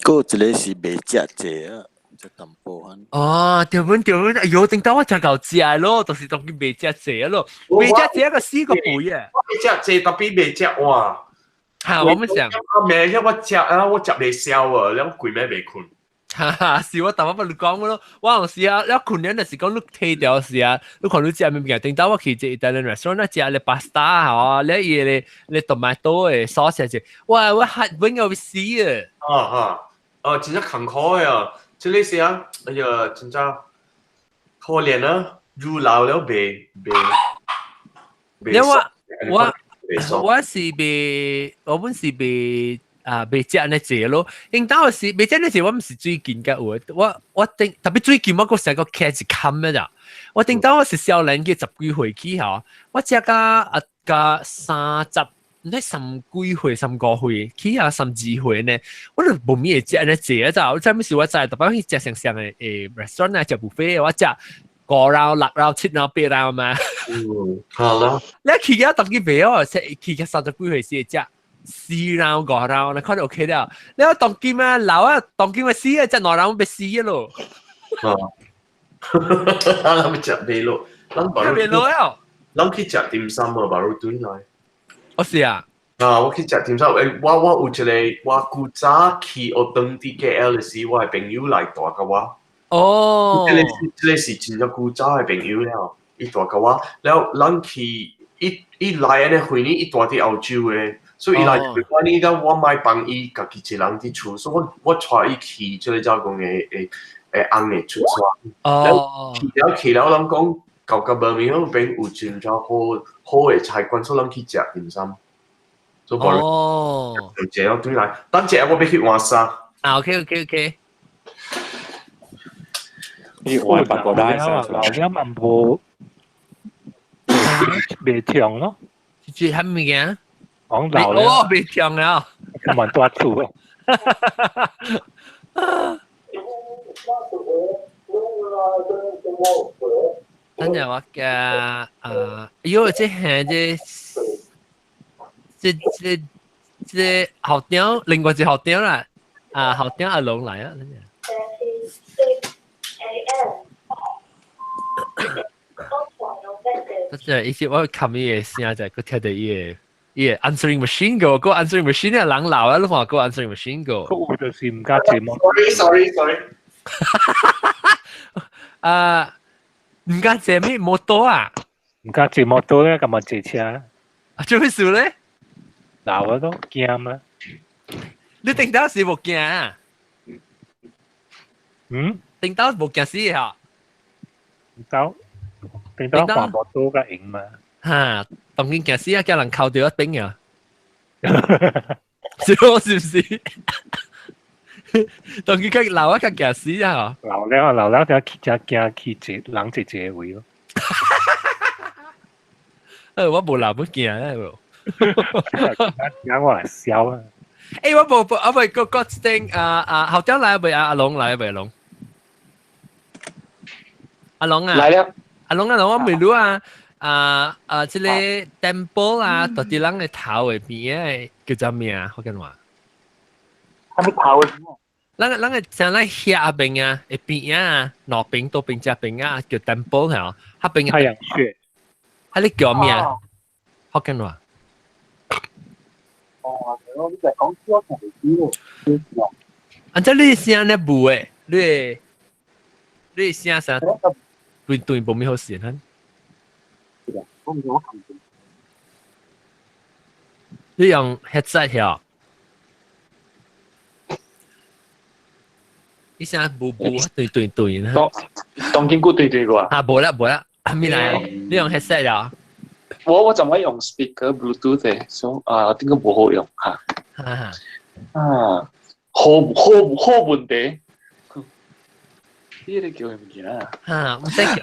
嗰一個是未食者啊，只淡薄ਹਨ。哦，條本，哎呦，頂到我食夠食咯，就是當佢未食者咯，未食者個四個倍啊！未食者特別未食哇。嚇，我們想，咩？因為我食啊，我食未消啊，แล้ว攰咩未困。是我頭先你講嘅咯，我有時啊，一群人就是講你退掉時啊，你看你食咩嘢？頂到我去隻 Italian restaurant 咧食你 pasta 嚇，你嘢你 tomato 嘅 sauce 隻，哇！我嚇永遠會死啊！真係坎坷啊！即係時啊，哎呀，真係可憐啊！如老了未，因為我是被我本是被。未食呢隻咯，應當我是未食呢隻，我唔是最近嘅我定特別最近我個成個開始冚嘅咋，我定當我是少年嘅10幾歲起嚇，我食個30唔知10幾歲3個歲起啊12歲呢，我都冇咩食呢隻啊咋，我真係時我真係特別去食成嘅restaurant 啊食 buffet 我食5round 6round 7round 8round嘛，好啦，你去嘅當佢未哦，食去嘅30幾歲先食。4 round 5 round 你看到 OK 了，你話當今啊老啊當今嘅死啊，只2 round 被死咯。咱咪食未咯，咱未咯啊！咱去食點心啊，巴魯頓來。我是啊。我去食點心，我有一個我古早去我當地嘅 KL 時，我係朋友來帶嘅我。哦。這個是真係古早嘅朋友了，伊帶嘅我，然後咱去伊來呢回年伊帶啲澳洲嘅。所以伊來台灣呢，而我買幫伊家己一人啲厝，所以我帶伊去即係講嘅紅嘅厝所。哦。去了，咱講舊個門面嗰邊有真咗好嘅菜館，所以咱去食點心。哦。就這樣對來，等陣我要去換衫。OK。你換白個帶衫。老咗萬步未長咯。住喺邊嘅？講老了，我被搶了，咁咪多處啊！等陣我嘅因為即係即學長，另外一學長啦，學長阿龍嚟啊！即係以前我冚嘢聲就係佢聽到嘢。answering machine 個 answering machine 係冷鬧啊！你話個 answering machine 個，佢就是唔加字幕。sorry。唔加字咩摩托啊？唔加字摩托咧，咁咪借車。做咩事咧？鬧啊都驚啦！你頂到是冇驚啊？頂到冇驚死嚇？頂到環保多嘅影嘛？嚇！當然件事啊，叫人扣掉一冰啊！笑是唔是？當然佢留一個件事啊！留了就驚去人一個位咯。我冇留不驚啊！我嚟笑啊！我冇個定校長嚟未啊？阿龍嚟未？阿龍啊！嚟了。阿龍，我未รู้啊！即係 temple 啊，到啲人嘅頭嘅邊嘅叫做咩啊？我講話，係咪頭嘅？咱个像咱下边啊，一边啊，南边、东边、这边啊，叫 temple 係黑邊太陽穴，係你叫咩啊？福建話。哦，你就講多同啲咯。อันจะนี่เสียงเนี่ยบุ๋นี่เสียงสัตว์ตัวผมไม่เขาเสียงท่านนี่用 headset เหรอนี่เสียงบุตัวนะ當見過對過啊？冇啦，咩嚟？你用 headset เหรอ我就可以用 speaker Bluetooth 嘅，所以點解冇好用嚇？好問題，呢啲叫乜嘢啊？唔識嘅。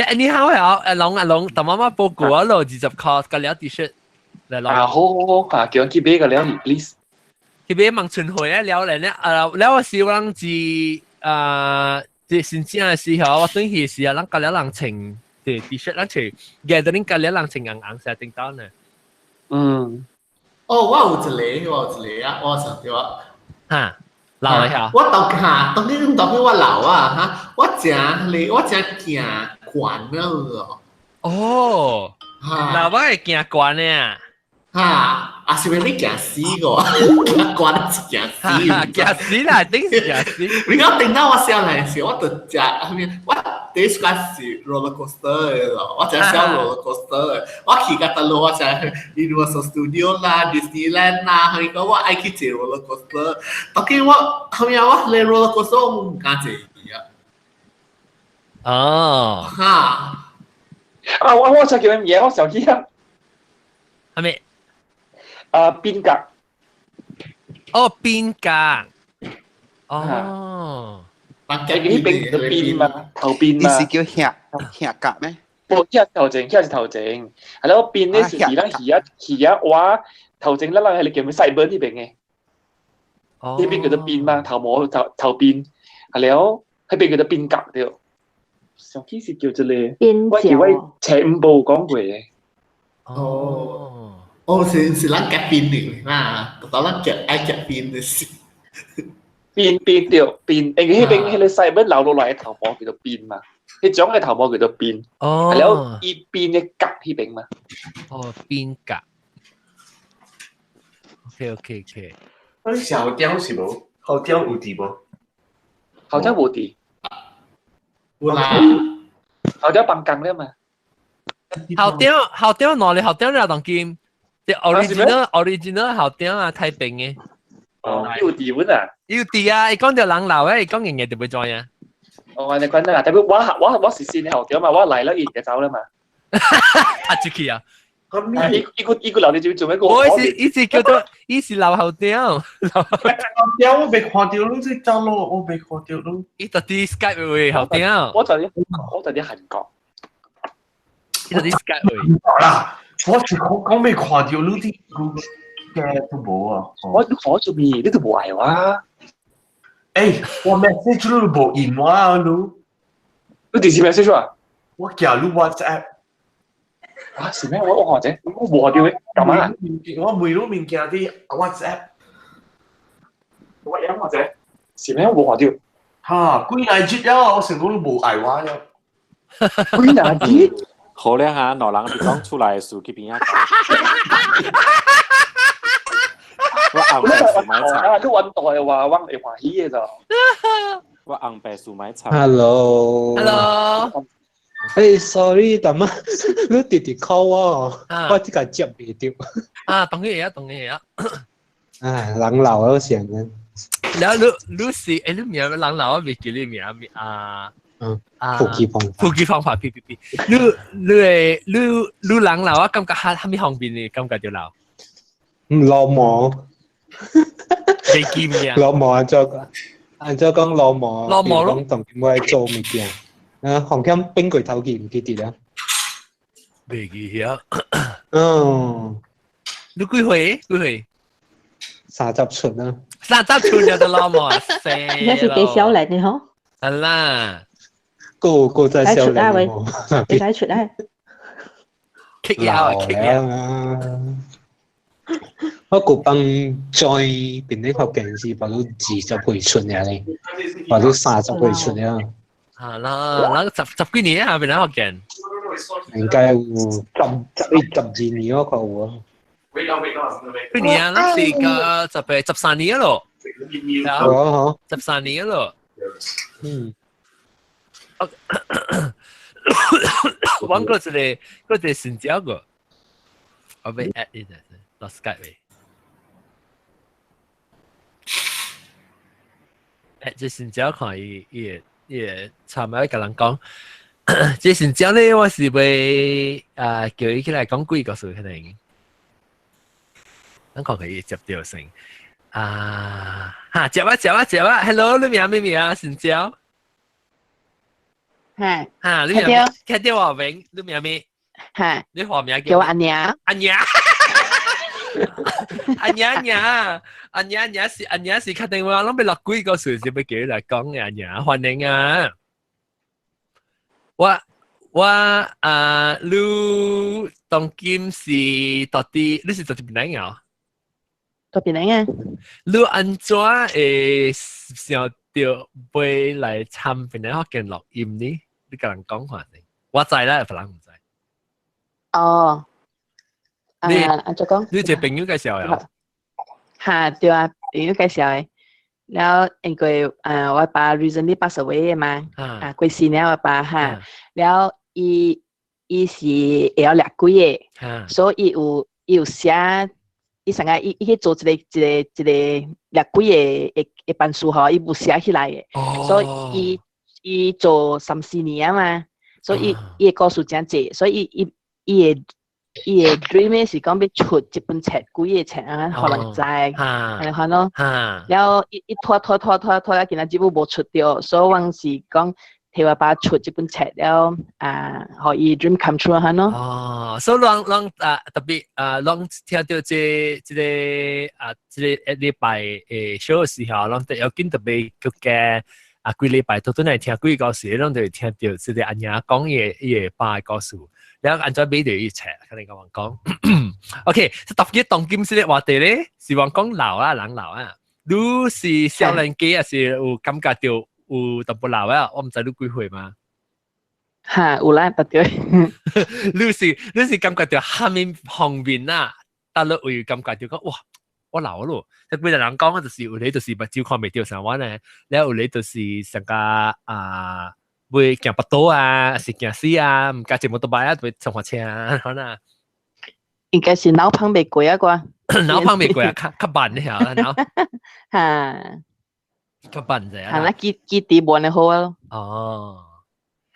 อันนี้เขาเหรอลองแต่มา報告啊，攞20塊個了 T-shirt 嚟攞。好叫佢俾個了你 please。佢俾孟春會咧了嚟咧，แล้ว我希望是即先至嘅時候，我對佢是啊，咱個了人情。T-shirt 咱去 gathering 個了人情硬成定到呢。我有一個啊，我想對我嚇老嚟嚇。我當年我老啊嚇，我正行慣了哦。老我係行慣呢。啊，是咪你行死個？行慣是行死。行死啦，頂是行死。你講定到我上嚟時，我就食後面我。第一關是 roller coaster 嘅咯，我就係上 roller coaster 嘅。我去嗰度路，我就係 Universal Studio 啦、Disneyland 啦，佢講我愛去坐 roller coaster。當然我後面我嚟 roller coaster 我唔敢坐啊。哦。嚇！我就叫乜嘢？我手機啊。係咪？邊格。哦，邊格。哦。呢邊嘅邊嘛，頭邊嘛。你是叫下格咩？哦，一頭前，一係頭前，係咯，邊呢？是而家話頭前啦，係你叫咩細本呢邊嘅？呢邊叫做邊嘛，頭邊，係咯，喺邊叫做邊格掉。上期是叫做你，我以為前五步講過嘅。是咱夾邊嚟啦，當咱夾愛夾邊嘅事。邊掉邊，嗰邊你細蚊流落嚟嘅頭毛叫做邊嘛，你長嘅頭毛叫做邊，係有依邊嘅格呢邊嘛。哦，邊格。OK。嗰啲後雕是冇，後雕有地冇？後雕冇地。有啦。後雕bằng căng đấy mà。後雕哪裡後雕有當劍？即 original 後雕啊，太平嘅。要地本啊？要地啊！你講條冷流咧，你講人哋就會再啊。你講啦，代表我是線後屌嘛，我嚟啦，然就走啦嘛。阿 Juki 啊，依個留你做咩個？我意思叫做意思留後雕。後雕我未看到，你即走咯，我未看到咯。依度啲 Skype 會後雕。我就啲韓國。依度啲 Skype 會。啦，我未看到你啲。嘅都冇啊！我做咩？你都冇係話？我 message 都冇電話啊！你電視 message 啊？我叫你 WhatsApp。是咩？我或者我冇掉嘅，幹嘛？我每路面見啲 WhatsApp。我飲或者是咩？我冇掉。幾耐節啊！我成個都冇捱話咗。幾耐節？好咧嚇，羅人別講出來數佢邊一個。我硬白薯買茶，都揾代話揾嚟華喜嘅就。我硬白薯買茶。Hello。sorry，但乜你直直 call 我，我即個接唔到。當然嘢啊。人流嗰時人。แล้วรู้สิลูกเมียหลังเราไม่กี่ลูกเมียผู้กี่方法พี่ลูหลังเรากำกับทำให้ห้องบินนี่กำกับเดียวเรา老毛你見嘅老毛按照講老毛講同點解做物件紅磡冰櫃頭記唔記得啊？未記啊。你幾歲？30寸啊！30寸就得老毛死。你是幾小齡嘅嗬？係啦。個真係小齡喎。你睇出嚟？kick 啊！我個幫再邊啲福建是把到20歲出嚟咧，把到30歲出嚟啊！啊啦，十幾年啊，邊兩福建？應該有12年我覺有啊。幾年啊？那是個13年咯。哦，13年咯。嗯。揾過一個新疆個，我俾 add in 落 Skype 嚟。即新疆看伊差唔多甲人講，即新疆咧，我是會叫伊起來講幾個數可能，咱看可以接到先。接啊 ，Hello， 你名啊？新疆。你名聽到我名，你名咩？你話名叫阿娘。阿娘是確定話，諗俾落幾個數先俾佢嚟講嘅阿娘，歡迎啊！你當今是到底你是到底邊嚟啊？到邊嚟啊？你安怎會想到會來參邊嚟福建錄音呢？你甲人講話先，我知啦，別人唔知。哦。你就講，你係朋友介紹呀？嚇，對啊，朋友介紹嘅。然後因為我爸 recently pass away 嘅嘛，過世了我爸嚇，然後伊是會曉掠鬼嘅，所以伊有寫，伊成日伊去做一個掠鬼嘅本書嗬，伊有寫起來嘅，所以伊做3-4年啊嘛，所以伊嘅故事真濟，所以伊嘅 dream 是講要出一本冊，幾個冊啊，可能知，係看咯。然後伊拖到今日只部無出掉，所以我是講替我爸出一本冊了，可以 dream come true 係咯。哦，所以讓特別讓聽到這個禮拜誒小嘅時候，讓特有見特別佢嘅幾禮拜都嚟聽幾個時，讓特聽到這個阿娘講嘢爸嘅故事。然後按照俾條一齊，可能咁講。OK，特別當今時嘅話題咧，是話講老啊，人老啊。你是少年家還是有感覺到有淡薄老啊？我唔知你幾歲嘛？嚇，有啦，對。你是感覺到下面旁邊啊，但係會感覺到講哇，我老咯。即係人講就是有你就是目睭看未到上灣咧，然後有你就是成個會行北島啊，是行死啊，唔加隻摩托車啊，會上滑車啊，可能應該是腦胖未過啊啩，腦胖未過啊，較慢啲啊，腦嚇，較慢啫。係啦，記地冇你好啊。哦，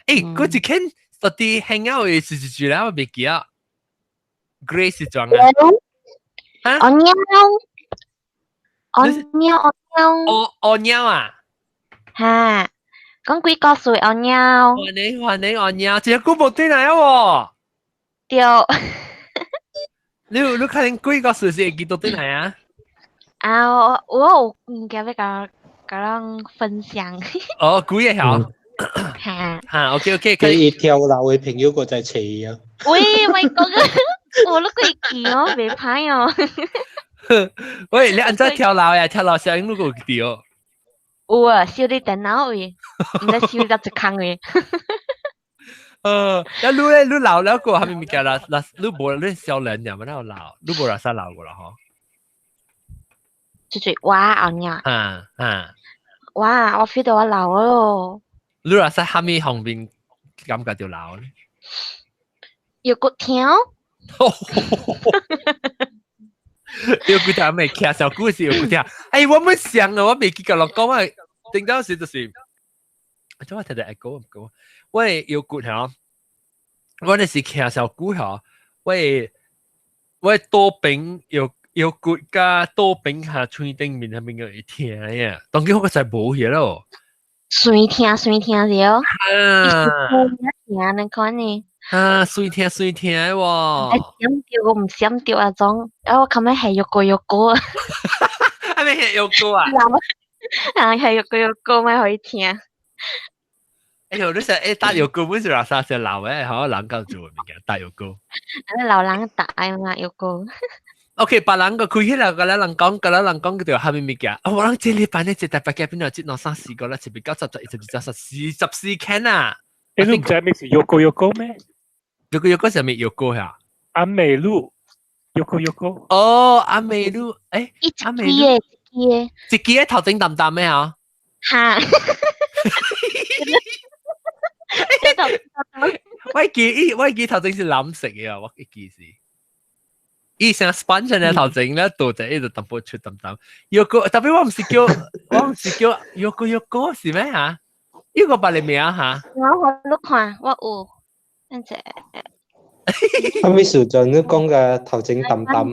誒，嗰隻看到底 hang out 嘅是住啦，我未記啊。Grace 裝啊？我鳥啊？嚇。講幾個歲我鳥？歡迎我鳥，只個冇對嚟喎。對。你睇幾個歲先幾多對嚟啊？我唔記得個人分享。哦，幾嘢好？嚇，OK， 可以跳樓嘅朋友個在齊啊。喂，咪講我都可以記哦，未歹哦。喂，你按照跳樓呀？跳樓上應該個掉。有啊，燒啲電腦位，唔使燒得一坑位。你咧，你老了過係咪咪叫啦？你冇你少年人咪喺度老，你冇啦曬老過啦嗬？就是哇，我呀，哇，我 feel 到我老咯。你啦曬下面旁邊感覺就老咧？有骨條。有骨條未？騎小故事有骨條。哎，我冇想啊，我未記過落講啊。頂到時就是，咁我睇睇講唔講？喂，有骨條，我哋是騎小骨條，喂多餅有骨加多餅下嘴頂面係咪有聽呀？當佢嗰個就冇嘢咯。水聽了。聽你講呢？水聽喎。我唔想掉啊種，我琴日係肉過啊。係咪係肉過啊？係肉過咪可以聽。哎呦，你實打肉過本是話啥？是老誒，好人夠做物件打肉過。老人打嘛肉過。OK，別人個開起來，個人講嗰條下面物件，我諗這禮拜呢，只大白嘅邊度接攞34個啦，前邊9、10、11、12、14 can 啊！你唔知咩是 Yoko 咩 ？Yoko 係咪 Yoko 呀？阿美露 Yoko。哦，阿美露，誒，阿美露，一支頭整淡淡咩啊？嚇！我記頭整是藍色嘅啊，我記是。以前 sponge 咧頭整咧，度就一直淡薄出淡淡。Yoko，特別我唔是叫 Yoko 是咩嚇？呢個把你名嚇？我碌看，我有，跟住。後尾時陣都講嘅頭整淡淡，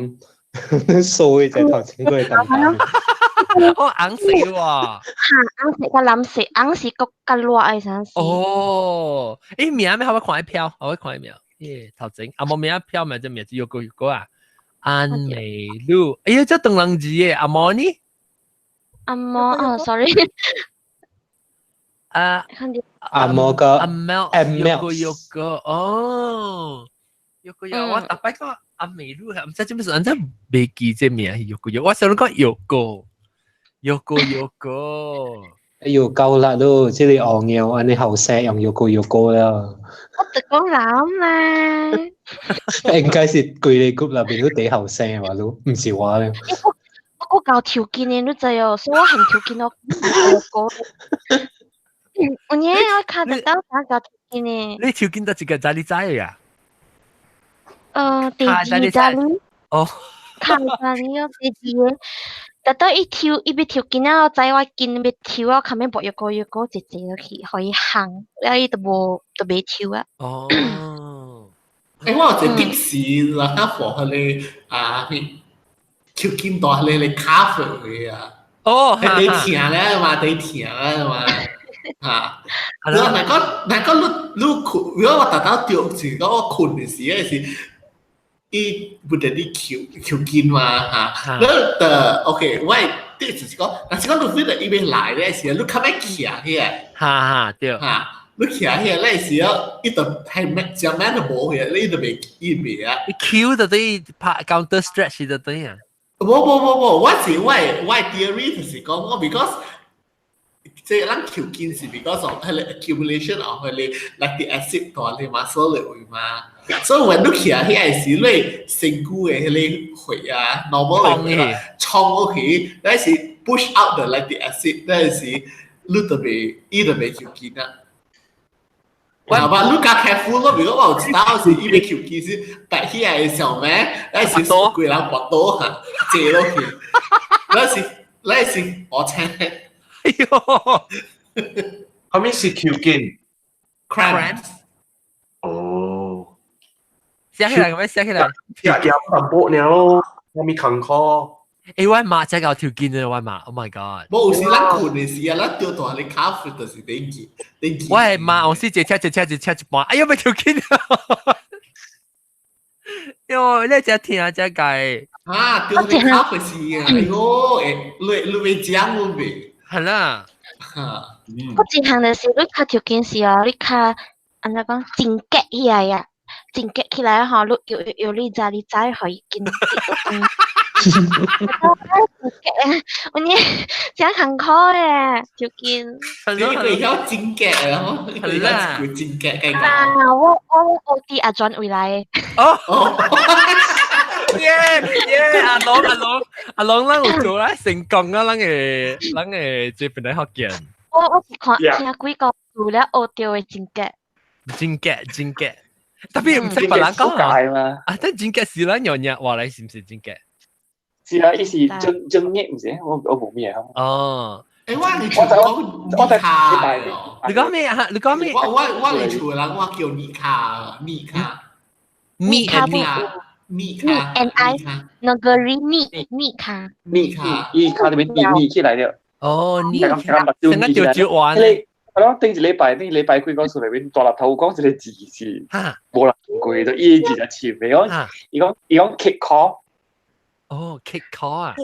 數嘅就頭整佢淡淡。哦，紅色喎。嚇，紅色個藍色，紅色個較熱嘅陣時。哦，誒名咩？我看一票，我看一秒。耶，頭整啊冇名一票咪即名字 Yoko 啊。安美露，哎呀，這東人字耶，阿摩呢？阿摩哦 ，sorry。阿摩個阿 Mel，Yoko 哦，Yoko，我大概個阿美露係唔知做咩事，唔知未記這名 Yoko，我想講 Yoko。哎呦，夠啦都，即係戇嘢，我哋後生用 Yoko 啦。我就講諗啦。應該是佢哋 group 入邊都幾後生啊，都唔少話咧。我夠條件嘅都滯哦，所以我行條件我講。我呢我看得到他夠條件嘅。你條件得一個仔你知呀？第二仔你。哦。看仔你有第二。但到一邊條件啊，仔我見要跳啊，後面博一個直接去可以行，然後伊都未跳啊。哦。誒，我有一 tips 啦，他放佢哋條件大你 cover 佢啊。哦，你聽咧嘛，你聽咧嘛，嚇。嗱個你困，如果我特登掉住嗰個困嘅時嗰時。伊不得你求見嘛嚇，你的 OK， 我啲就是講，但是講你為了伊邊來咧時，你較要徛遐，哈對嚇，你徛遐咧時候，伊就係將咩都冇遐，你就未啊。你 Q 就對拍 counter stretch 就對啊。冇，我 theory 就是講我 because。即係咱條件是 because of 佢哋 accumulation of 佢哋 lactic acid 同佢哋 muscle 嚟會嘛，所以when 你徛喺嗰時，你身軀嘅佢哋血啊 normal 嚟衝落去，嗰時 push out the lactic acid，嗰時你就未條件啦。係嘛？你較 careful 咯，如果我知道是伊未條件是白起來嘅時候咩？嗰時貴人搏多嚇，借落去，嗰時我請。哎呦，後面是條件 cramps。哦，寫起來咁樣寫起來。日淡薄了咯，我咪坎坷。誒，我媽真係有條件嘅，我媽 ，Oh my God！冇時咱困嘅時啊，咱掉到你咖啡就是你我係媽，我先一車一半，哎呀，咪條件啊！喲，你只聽啊，只計啊，掉你咖啡時啊，哎呦，你未講我未？係啦，我一項就是你較條件是哦，你較安怎講真結起來呀，真結起來吼，你有你知可以見。我呢真坎坷嘅條件。你會有真結啊？係啦，真結嘅。啊，我啲阿轉回來。哦。耶！阿龍，咱有做啦，成功啊！咱嘅這邊嚟學見。我是看聽幾個做了學到嘅真結。特別唔識別人講啊！啊，但真結是咱有人話你是唔是真結？是啊，伊是正業唔是？我冇咩啊。哦。誒，我你講咩啊？你講咩？我嚟厝人，我叫米卡。Negeri Nika，伊卡裏面米起來了。哦，米卡，成日叫住玩。係咯，頂一禮拜佢講出嚟邊大立頭講一個字是冇人攰到依字就前面講，伊講 kick call。哦 ，kick call 啊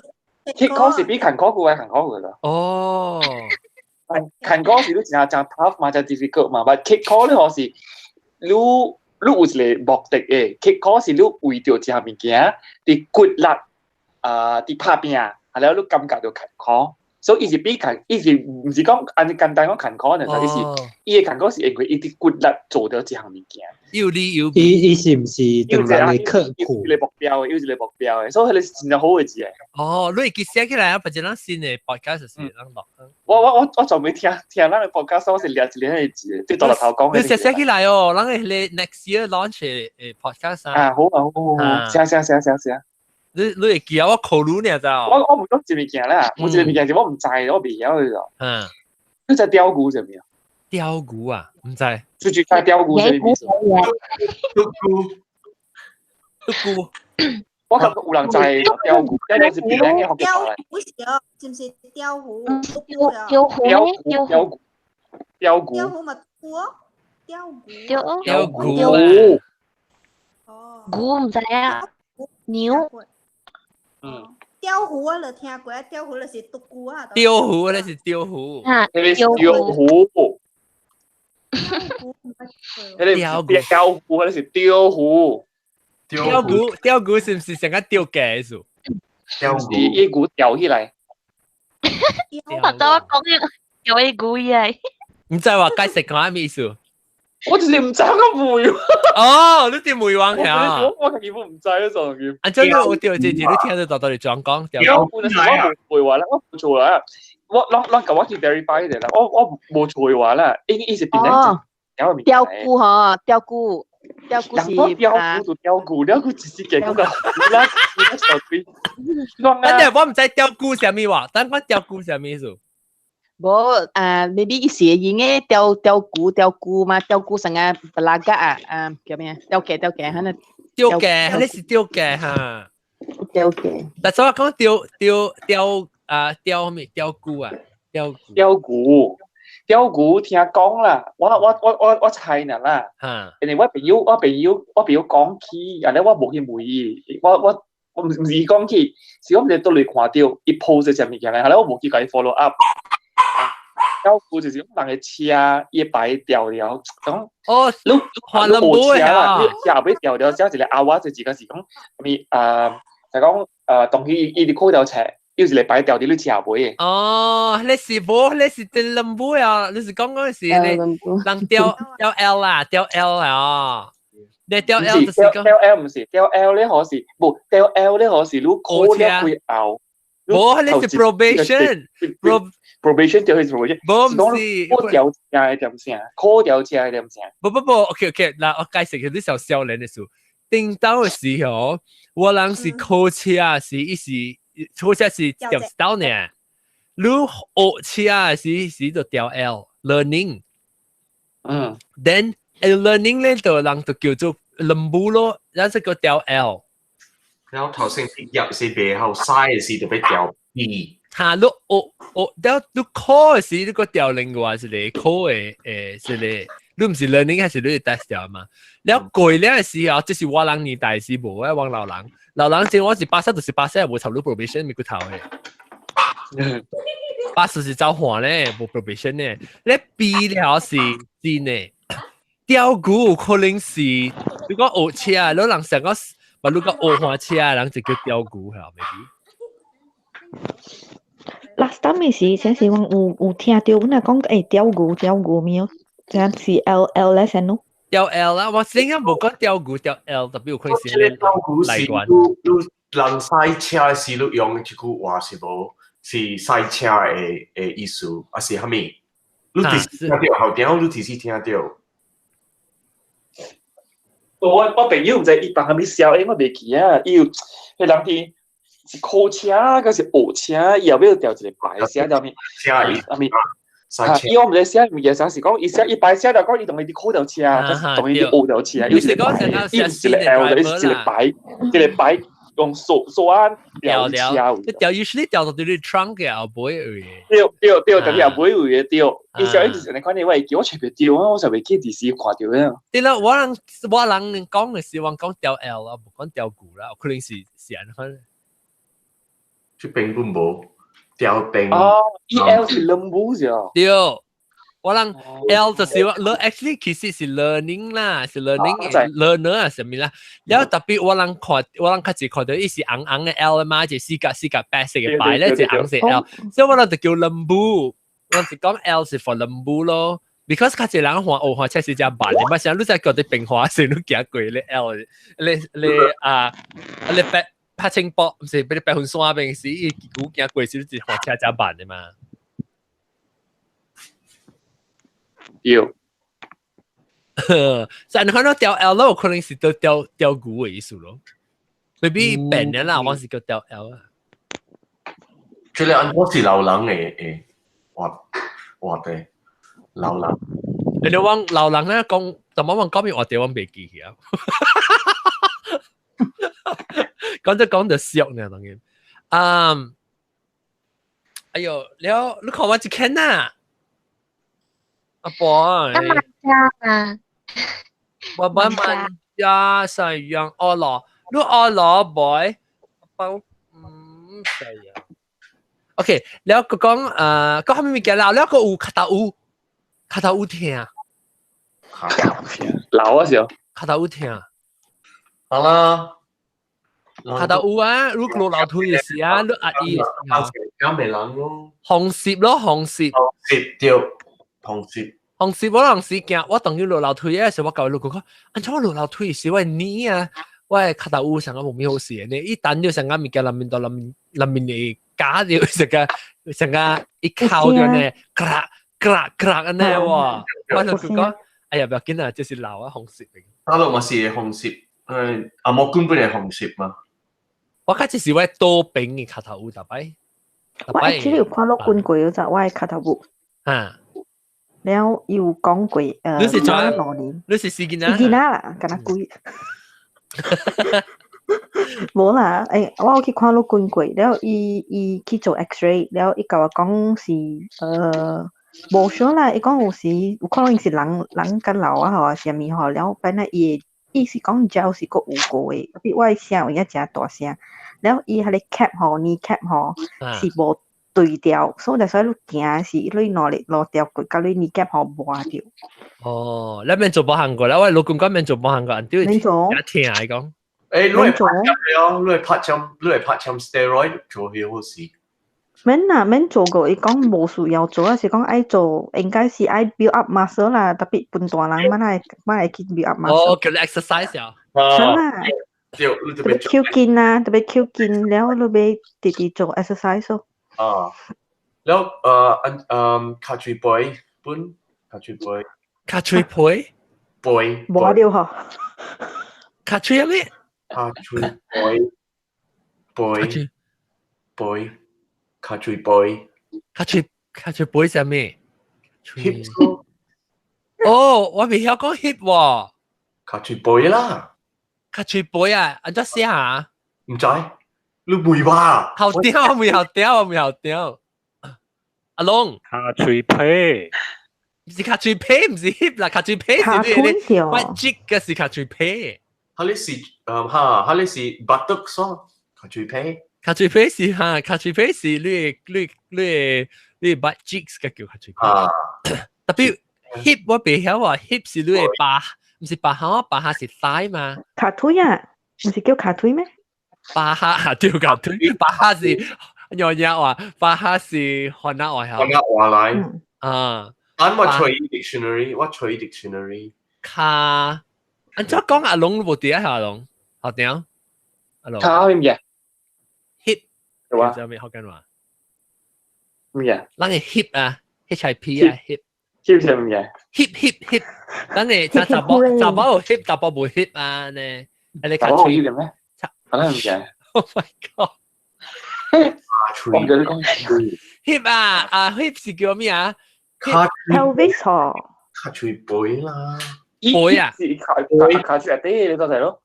，kick call 是比砍 call 嘅還砍 call 嘅啦。哦，砍 call 是你真係 tough 嘛，真 difficult 嘛，但 kick call 咧我是你有一個目的嘅，kick call 是你為着一項物件，你骨力啲拍邊啊，係啦，你感覺到勤苦，所以伊是比勤，伊是唔是講按簡單講勤苦呢，但係伊嘅勤苦是因為伊啲骨力做到一項物件。有理有伊是唔是同人哋刻苦？有一個目標嘅，有一個目標嘅，所以係真係好嘅字嘅。哦，你記寫起來啊，或者咱新嘅 podcast 是咱錄。我仲未聽咱嘅 podcast，我是列一列嘅字，即係到頭講嘅。你寫起來哦，咱嘅 next year launch 嘅 podcast 啊，好啊好啊，寫。你會記啊？我考慮呢就。我唔講一物件啦，我一物件就我唔知，我未曉嘅就。嗯。你知雕骨係咩啊？雕骨啊，唔知。最最快雕骨係咩意思？獨骨。我感覺有人知雕骨，因為是別人嘅學嘅嚟。雕骨是唔是雕骨？雕骨咪骨哦，雕骨。哦。骨唔知啊。牛。雕糊我就聽過，雕糊就是獨骨啊。雕糊咧是雕糊。啊，雕糊。雕糊，嗰是雕糊。雕骨是唔是成個吊嘅意思？雕骨，一股吊起來。我就講嘅吊一股嘢。唔知話解釋講咩意思？我就是唔知個梅。哦，你啲梅王係我根本唔知啊，上邊。按照你我調字，你聽得到你講講。雕骨嘅時候我冇話啦，我冇錯啦。我咁我去 verify 嚟啦，我冇錯話啦，應是邊咧？雕骨嗬，雕骨是雕骨只是嘅嗰個啦，但係我唔知雕骨係咩話，但係雕骨係咩意思？冇maybe 一些嘢嘅雕骨嘛，雕骨成個布拉格啊，叫咩啊？雕嘅，係咪？雕嘅，係你是雕嘅嚇。雕嘅。但係我講雕咩？雕骨啊，雕骨聽講啦，我猜呢啦。因為我朋友講起，然後我冇去問伊，我唔是講起，是我哋都嚟看到，伊 post 隻物件咧，後來我冇去佢 follow up。雕骨就是人嘅車，伊擺掉了，咁你換了冇啊？你車俾掉了，之後一個阿娃就自己是講，就講當佢伊啲開掉車。有時禮拜掉啲你車尾嘅。哦，你是電lâm杯啊？你是講嗰時你人掉 L 啊，掉 L 啊？你掉 L 就是講掉 L 唔是掉 L 咧，可是唔掉 L 咧，可是你 call 咧會拗。冇，你是 probation 掉去 probation。冇唔是。call 掉車係點先？call 掉車係點先？不，OK，嗱，我解釋佢啲小少年嘅時候，頂到嘅時候，我人是 call 車是一時。錯車是掉到呢，你學車是就掉 L learning，then learning 咧就人就叫做lâm步咯，然後個掉 L， 然後頭先入是背後嘥嘅時就俾掉 B， 嚇你然後你 call 嘅時你個掉另外是你 call 嘅是你，你唔是 learning 還是你 test 掉嘛？然後過咧嘅時候，即是我人年代是無啊，我老人。老人正我是80就是80，冇投入 probation 咪佢投嘅。80是走換咧，冇 probation 咧。你 B 了是真嘅，雕骨可能是如果學車，你人成個話如果學換車，人就叫雕骨係咪？Last time 咪是，先是有聽到那講雕骨沒有？這樣是 L 咧先咯。掉 L 啦，我先啱冇講掉骨掉 L，W 可以先嚟關。人賽車是你用一句話是無，是賽車嘅意思，還是蝦米？你第時聽到後點？你第時聽到？我朋友唔知伊幫蝦米笑，我未記啊。伊迄人哋是考車，嗰是學車，伊後尾掉一個牌寫到咩？阿咪。伊我唔知寫乜嘢，有時講伊寫伊擺寫就講伊同伊啲考掉車，同伊啲學掉車，有時講伊唔是嚟 L 就一個擺用手按掉車。你掉 usually 掉到對你 trunk 嘅後背位。對，但係後背位嘅掉。伊寫一時你講你話叫我隨便掉啊，我就未見電視看到嘅。對啦，我人講嘅時，我講掉 L 啦，唔講掉骨啦，可能是安翻。出並本冇。掉定哦 ，EL 是lâm步啫。對，我諗 L 就是actually 其實是 learning 啦，是 learner 啊什麼啦。然後特別我諗開始看到一是硬嘅 L 嘛，就四格白色嘅白咧就硬是 L， 所以我諗就叫 lembu， 我是講 L 是 for lembu 咯。because 開始人話學車是隻白，你咪想你在覺得變化時都幾貴咧 L， 你拍清波唔是俾你白紅山邊時，估幾貴時都係學車隻白嘅嘛。要，所以你看到掉 L 咯，可能是都掉股嘅意思咯。maybe 病人啦，我是叫掉 L 啊。即係按我是流浪嘅話嘅流浪。你哋往流浪咧講，就冇往嗰邊話掉往未記起啊。講就笑呢，當然。哎呦，你看我一看啊！阿boy，我慢慢呀，細樣我攞，你我攞 boy， 包細啊。OK， แล้วก็ก็ทำไม่กี่แล้วก็คาตาอู聽啊，老啊時候，คาตาอู聽，好啦，คาตาอู啊，如果老土嘅時啊，你壓抑，啱未諗咯，紅葉咯，紅葉掉紅葉。紅葉我當時驚，我當要落樓梯嘅時候，我教佢講，按照我落樓梯時，我你啊，我係卡達烏上個冇咩好事嘅，你一等咗成個物件裡面嘅假掉成個一靠咗呢，咔呢喎，我就講，哎呀，不要緊啊，就是老啊紅葉嚟。大陸咪是紅葉，阿莫官本係紅葉嘛。我開始是我多餅嘅卡達烏特擺，我actually有看到官鬼嗰隻，我係卡達烏。啊。แล้วอยู่กองกุย你是做你是司機啦？司機啦，跟他กุย冇啦，我有去看到官鬼，แล้ว伊去做 X-ray， แล้ว伊甲我講是冇錯啦，伊講有時有可能是人跟老啊，或者咩嗬，แล้ว本來伊是講只是個有個嘅，比我聲有一隻大聲，แล้ว伊係你 cap 嗬，你 cap 嗬是冇。對掉，所以就所以你驚是你攞掉佢，教你你夾好磨掉。哦，你免做保險過啦，我老公講免做保險過，人哋一聽嚟講。誒，你係拍針 steroid 做起好事。免做過，伊講冇需要做，是講愛做，應該是愛 build up muscle 啦，特別半大人乜係去 build up muscle。哦，叫你 exercise 啊。係啦，特別翹肩啊，特別翹肩，然後你俾弟弟做 exercise 咯。แล้ว卡吹杯本卡吹杯冇掉嗬，卡吹咩？卡吹杯卡吹杯係咩 ？hip 哦，我未曉講 hip 喎。卡吹杯啦，卡吹杯啊，按咗寫下。唔知。你唔會吧？好屌，我未好屌。阿龍，卡吹皮，唔是卡吹皮，唔是 hip 啦，卡吹皮是你 magic 嘅是卡吹皮。哈你是哈你是 buttock 咯，卡吹皮。卡吹皮是哈，卡吹皮是你 magic 嘅叫卡吹皮。特別 hip 我未曉話 hip 是你把，唔是把下，把下是 thigh 嘛。卡推啊，唔是叫卡推咩？巴哈掉卡推，巴哈是有人話巴哈是河南話口。河南話嚟啊！我隨 dictionary。卡，按照講阿龍冇啲啊，阿龍，好點？阿龍。卡咩嘢 ？hip 係嘛？知道咩學緊話？咩嘢？嗱你 hip 啊 ，hip 啊 hip。hip 係咩嘢 ？hip，嗱你雜包有 hip， 雜包冇 hip 啊呢？你卡吹嘅咩？係啦，唔嘅。Oh my god！ 我唔記得講 hip 啊，hip 是叫咩啊 ？pelvis 嗬，卡吹背啦，背啊，卡吹啲你都睇咯。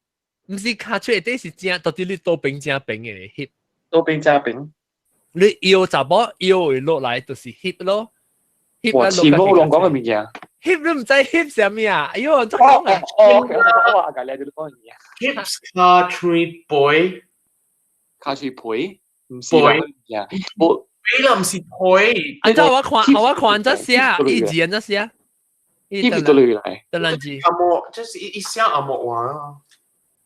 唔是卡吹啲是正，到底你多邊正邊嘅 hip， 多邊正邊。你腰雜包腰會落嚟就是 hip 咯。我前冇講嘅咩嘢 ？hip 都唔知 hip 係咩啊？哎呦，我講啊！我話㗎，你都講嘢。hips 卡吹背。卡吹背唔是啦，你啦唔是陪。按照我看这些，一字这些，一直都嚟嚟。邓兰吉。阿莫就是一下阿莫話啊。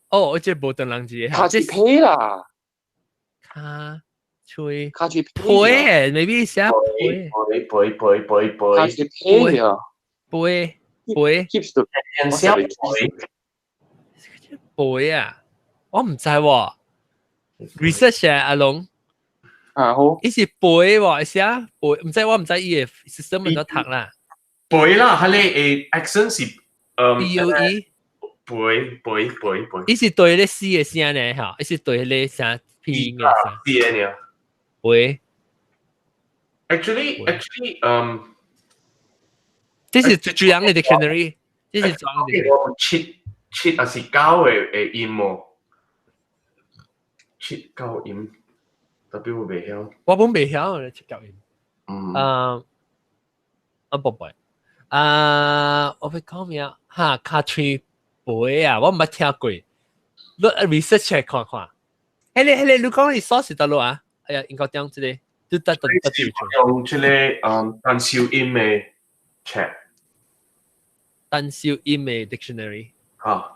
哦，我这无邓兰吉。卡住皮啦。卡吹。卡住皮。陪，maybe 寫陪。卡住皮啊。陪。 keeps 到人聲背啊，我唔知喎。research 啊，阿龍啊好，伊是背喎，寫背，唔知我唔知伊嘅 system 乜嘢讀啦。背啦，佢哋accent 是BUE 背。伊是對咧 C 嘅聲咧嚇，伊是對咧聲 P 嘅聲。D 呢？背。Actually，這是最樣嘅 dictionary，這是最樣嘅 dictionary。我切還是交嘅音喎，切交音，特別我未曉。我本未曉咧切交音。寶貝，我會講咩啊？嚇，卡吹背啊，我唔捌聽過。你 research 看看。你講你 source 得咯啊？哎呀，應該點之類，都得。用這個單少音嘅 check。單少音嘅 dictionary。啊。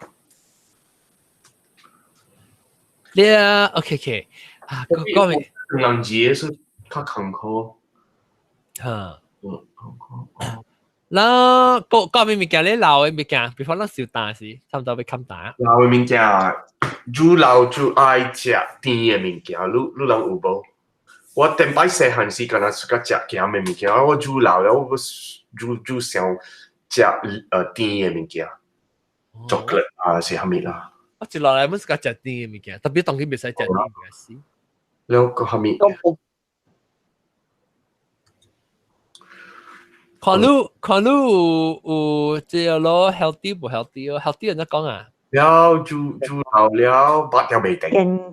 你啊 ，OK， 啊，講咩？兩字嘅是較坎坷。嚇。嗱，講咩物件咧？老嘅物件，比方咱小蛋時，差唔多要冚蛋。老嘅物件，愈老愈愛食甜嘅物件，你人有無？我頂擺細漢時，敢若是甲食鹹嘅物件，我愈老了，我愈想食甜嘅物件，chocolate 啊是蝦米啦。我一落來冇食食甜嘅物件，特別當佢未使食甜嘅物件時。了個蝦米？看你有即係咯 healthy 唔 healthy 咯 ？healthy 人都講啊。了愈老了，八條未定。健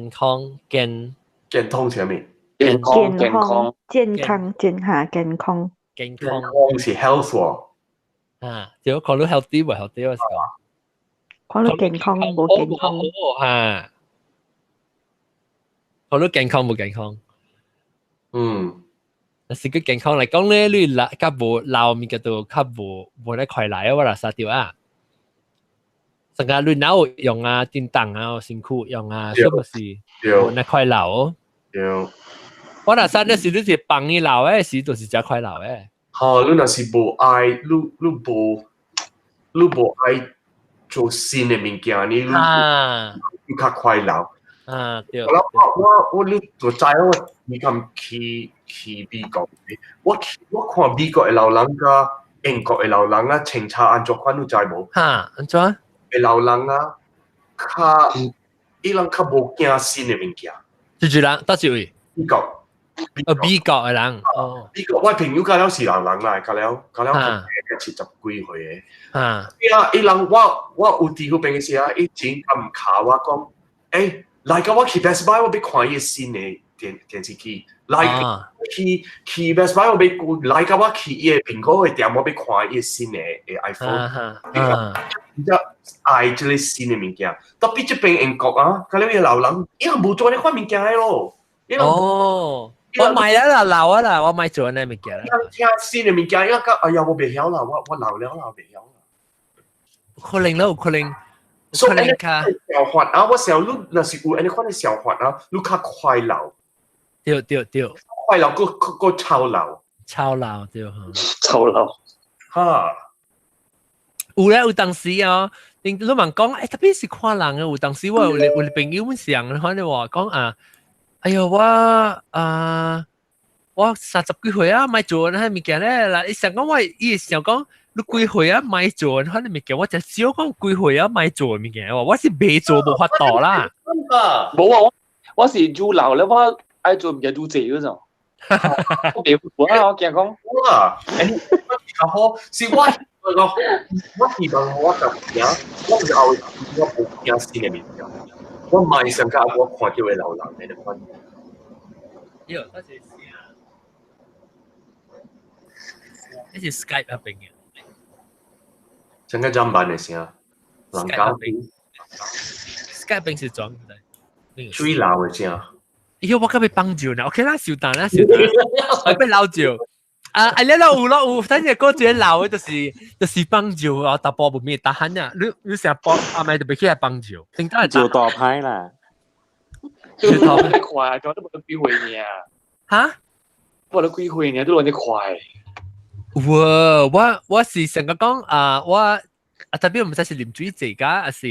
康是咩？健康是 health 喎。啊，就看你 healthy 唔 healthy 嘅時候。看你健康冇健康嚇，看你健康冇健康。但是佢健康嚟講咧，你較無老面嘅度較無咧快來啊，我啦殺掉啊！成個你腦用啊、電燈啊、辛苦用啊，是不是？無咧快老。我啦殺咧是你是幫你老誒，是就是真快老誒。嚇，你若是無愛，你無愛做新嘅物件，你較快老。啊，對。我你就知我你咁去美國，我看美國嘅老人甲英國嘅老人啊，清茶安怎款你知無？嚇，安怎？嘅老人啊，伊人較無驚新嘅物件。住人，倒一位？美國。美國嘅人。哦。美國我朋友甲了是老人啦，甲了70幾歲嘅。嚇。伊人我有啲好朋友時啊，伊前咁卡我講，來個我去 Best Buy 我要看伊新嘅電視機，來去 Best Buy 我要來個我去伊蘋果嘅店我要看伊新嘅 iPhone，你知愛即個新嘅物件，特別即邊英國啊，嗰啲老人伊係冇做呢款物件嘅咯。哦，我買啦老啊啦，我買做呢物件啦。聽新嘅物件，因為哎呀我未曉啦，我老了啦未曉啦。可能啦，可能。所以小法啊，我想你那是有安尼款的小法啊，你較快老。對。快老個超老。超老對哈。超老。哈。有咧，有當時啊，你問講，特別是看人嘅，有當時我有朋友咁想，可能話講啊，哎呀我30幾歲啊，買做呢物件咧，嗱，你想講我伊想講。你幾歲啊？買做，可能物件我就少講幾歲啊？買做物件，我是未做無法度啦。冇啊，我是做老咧，我愛做物件做濟嗰種。我未會啊，我驚講。哇！較好，是我希望我就驚，我冇驚新嘅物件，我唔係想講我看到嘅老人嘅款。喲，多謝先啊！呢是 Skype 入邊嘅。整個jamban嘅聲，人家 Skype 是裝的。水流嘅正。喲，我今日幫住呢 ，OK 啦，小蛋啦，我被撈住。你有，等陣嗰隻撈就是幫住我打波唔咩打閒呀，你成日波咪就俾佢係幫住，點解就多拍啦？就多得快，就都冇得機會呢。嚇？冇得機會呢，都攞得快。我是成個講我特別唔知是啉水濟㗎，還是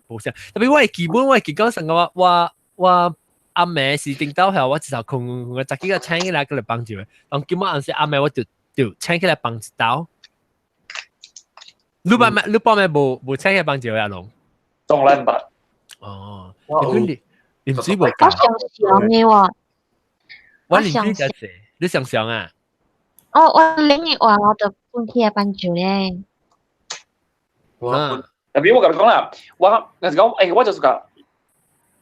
冇啥。特別我係基本我係講成個我阿妹是頂到後，我至少窮我自己個請起來過來幫住。當今晚時阿妹我就請起來幫一刀。你幫咩冇請起來幫住阿龍？當然吧。哦，你唔知冇？我想想嘅喎。我啉水就係你想想啊？我另外話我就搬起來幫住咧。特別我咁講啦，我講我就是講。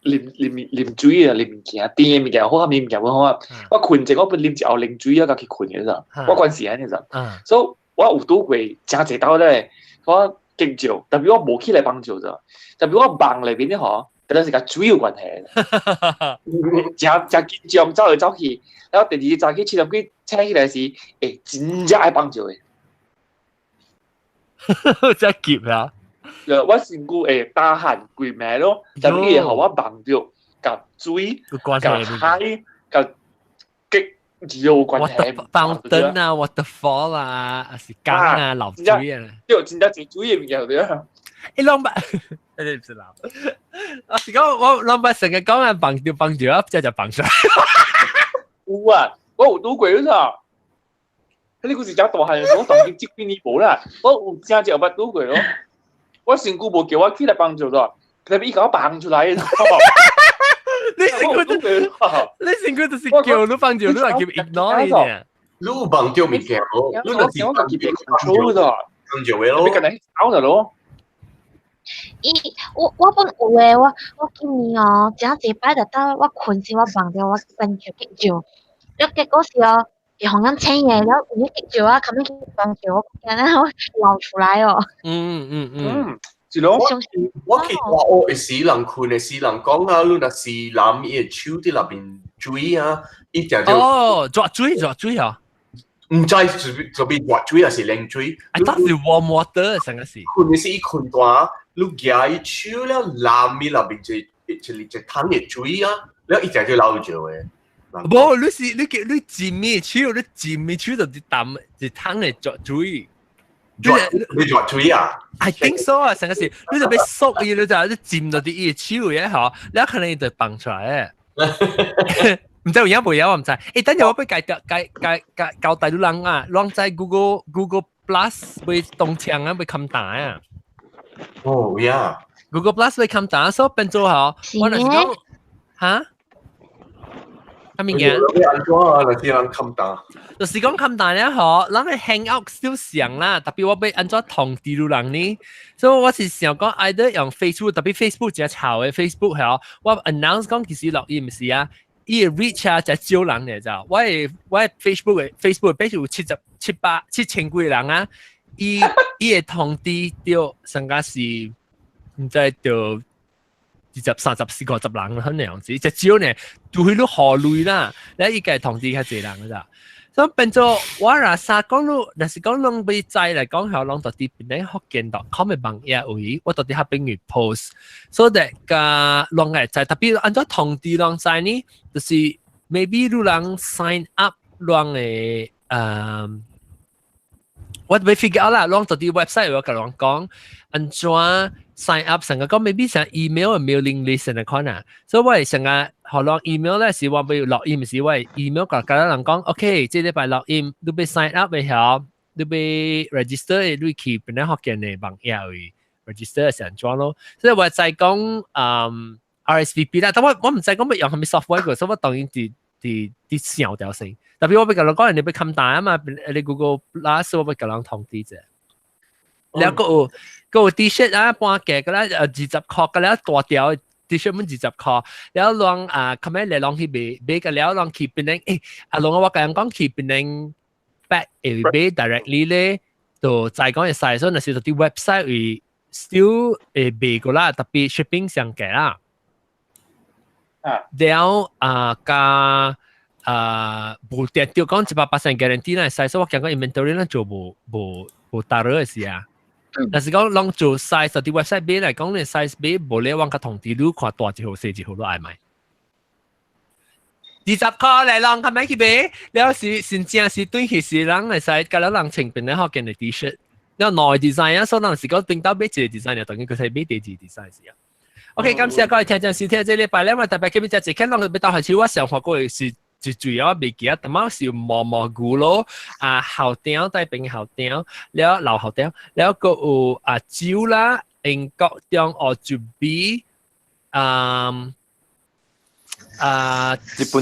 啉水啊，啉物件，甜嘅物件好，鹹嘅物件好啊。我困陣，我不啉一後啉水啊，甲去困嘅咋。我關時安嘅咋。所以我有拄過真濟刀咧，我敬照，特別我冇起來幫助咋。特別我忙裏邊咧嗬，特別是甲水有關係。真緊張走嚟走去，然後第二早起7點幾請起來時，真正愛幫助嘅。真急啊！我身軀會打汗攰咩咯，就啲嘢互我幫着，甲水、甲海、甲激有關係。fountain 啊 ，waterfall 啊，還是江啊，流水啊。對，真正係水嘅物件對啊。兩百，你唔識流。我是講我兩百成日講人幫住啊，即係就幫上。有啊，我有拄過嗰陣。你嗰時真大漢，我當時接幾年冇啦，我有真正捌拄過咯。我身軀無叫我起來幫助咯，特別伊甲我幫出來。你身軀就是叫你幫助，你係叫 ignore 呢？你有幫助物件咯，你就是我自己幫助咯，幫助嘅咯。你可能搞咗咯。我本有誒，我今年哦，真濟擺就得我困時我幫着我跟住激照，一結果是哦。紅人請嘢，然後你激住啊，咁樣幫住我，然後流出來哦。是咯。我其實我係死人困嘅，死人講啊，你若是攬伊嘅手喺入邊追啊，伊就抓追啊！唔知就變抓追還是冷追？I thought it's warm water 成個事。困嘅是伊困大，你夾伊手了攬伊入邊就湯嘅追啊，然後伊就流咗嘅。冇，你浸咩手？你浸咩手就啲啖啲湯嚟作水。你作水啊 ？I think so 啊，成個事，你就俾縮嘢，你就浸到啲嘢手嘅嗬，你可能就崩出來嘅。唔知有冇我唔知。等陣我俾教大啲人啊，讓在 Google Plus 會動牆啊，會冚大啊。哦呀 ，Google Plus 會冚大，所以變咗嗬，我係講嚇。係咪嘅？就是講咁大咧，嗬，咱係 hang out 少上啦，特別我俾安怎同啲路人呢，所以我是想講 either 用 Facebook，特別 Facebook 真係潮嘅 Facebook 係，我 announce 講其實錄音唔是啊，伊 reach 啊就少人嚟咋，我係 Facebook 嘅 page 有7000幾人啊，伊會通知到成家是唔知到。20、30、40、50人咁樣子，就少呢，就去到河類啦。你依家係同啲較濟人㗎咋，所以變咗我若啥講到，若是講攏俾載嚟講下，攏到啲邊啲福建.com 嘅網頁位，我到啲下邊去 post，所以個攏係載特別按照同啲攏載呢，就是 maybe 你人 sign up 攏嘅我未 figure out 啦，攏到啲 website 我甲攏講按怎。sign up 成個講 maybe 成 email mailing list 嘅可能，所以我係成個學落 email 咧，是話要落 email 時，我係 email 個人講 ，OK， 即係禮拜落 email，你被 sign up 嘅時候，你被 register， 你去邊啲學嘅嘅網頁去 register 成裝咯。所以我就係講RSVP 啦，但我唔知講乜用係咪 software 嘅，所以我當然啲小條先。特別我俾個人講，人哋被冚大啊嘛，你 Google Plus 我俾個人通知啫。แล้วก็T 恤啊半價嘅啦20塊嘅啦大條 T 恤มัน20塊แล้วลองคำแม่เลยลองที่เบกันแล้วลองขีดเป็นลองว่ากัน講ขีดเป็นแปะเบ directly เลยตัวใจ講嘅細所以係啲 website 會 still เบ個啦特別 shipping 上嘅啦了加無跌掉講100% guarantee 咧，size 我講個 inventory 咧做無達到嘅事啊。但是講啷做 size 啲 website 俾嚟講，你 size 俾無你往個同啲路看大一號細一號都愛買。20塊嚟啷係咪去買？了是真正是對其實人嚟使，個人情變咧學件嘅 T-shirt，了內 design 啊，所以人是講頂到買一個 design 啊，當然佢係買第二 design 事啊。OK， 感謝各位聽眾收聽這禮拜咧，我特別今日就看啷去到開始，我想學過嘅是。最主要未記得，但係是蘑菇咯，後頂帶邊後頂，了留後頂，了個有蕉啦，英國中澳洲比，日本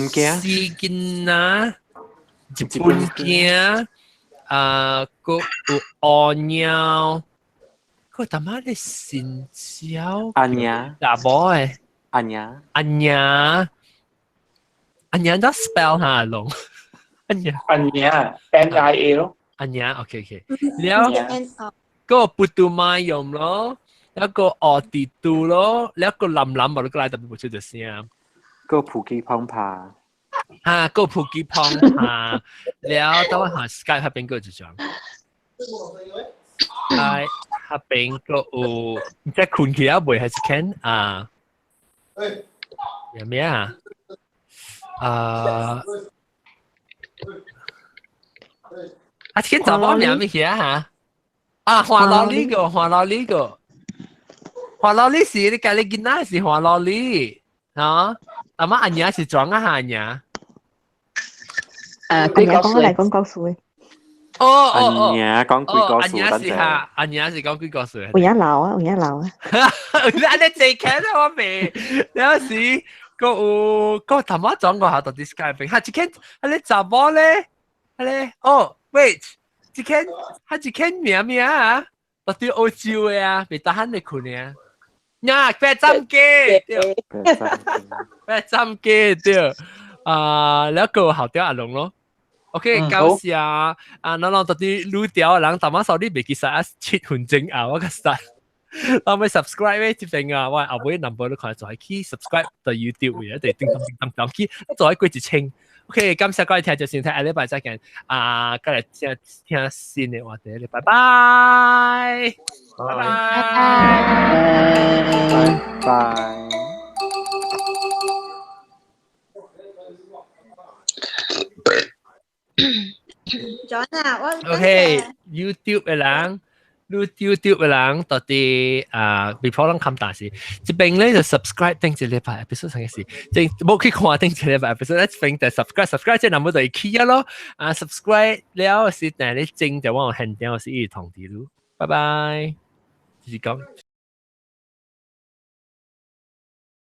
鏡，絲巾啊，日本鏡，個有鵝鳥，個他媽的新椒，阿娘，大波誒，阿娘。Anya 都 spell 下龍，Anya NIA 咯 ，Anya OK， แล้วก็ปุตุมายม咯แล้วก็ออติตู咯แล้วก็ลำบอกแล้วก็ลาย特別冇出咗聲ก็ผูกีพองพาก็ผูกีพองพาแล้วต้องหา Skype 係邊個就講係邊個即係คุณ佢一回係 scan 有咩啊今天早上聊咩嘢啊？華羅呢個，華羅是你隔你見到是華羅呢啊？阿媽阿娘是裝啊下娘。阿娘講嚟講故事。阿娘講鬼故事，阿娘是講鬼故事。我而家鬧啊！你最近啊，我未有時。個頭媽講過下到 Skype，他只看你查某咧，wait， 只看他只看咩啊？到底澳洲嘅啊，未打喊你困嘅啊，白針機，白針機對，แล้ว個後條阿龍咯 ，OK， 感謝嗱到底錄掉，人頭媽手啲未記實啊，7分鐘啊，我個實。我咪 subscribe 咧，接定啊！喂，後尾 number 都看，就係 key subscribe 到 YouTube 嘅，一定叮當 key， 就係貴一清。OK， 感謝各位聽眾先睇，下禮拜再見。今日聽新嘅話題，拜拜，拜。John 啊，我 OK，YouTube 嘅人。YouTube 嘅人到底before 人看大事，這邊咧就 subscribe 定這禮拜 episode 上嘅事，即冇去看定這禮拜 episode，一邊就 subscribe 即係number 就係 key 咯，subscribe 了是但你正就往我 hand 掉是一同啲咯，拜拜，繼續講。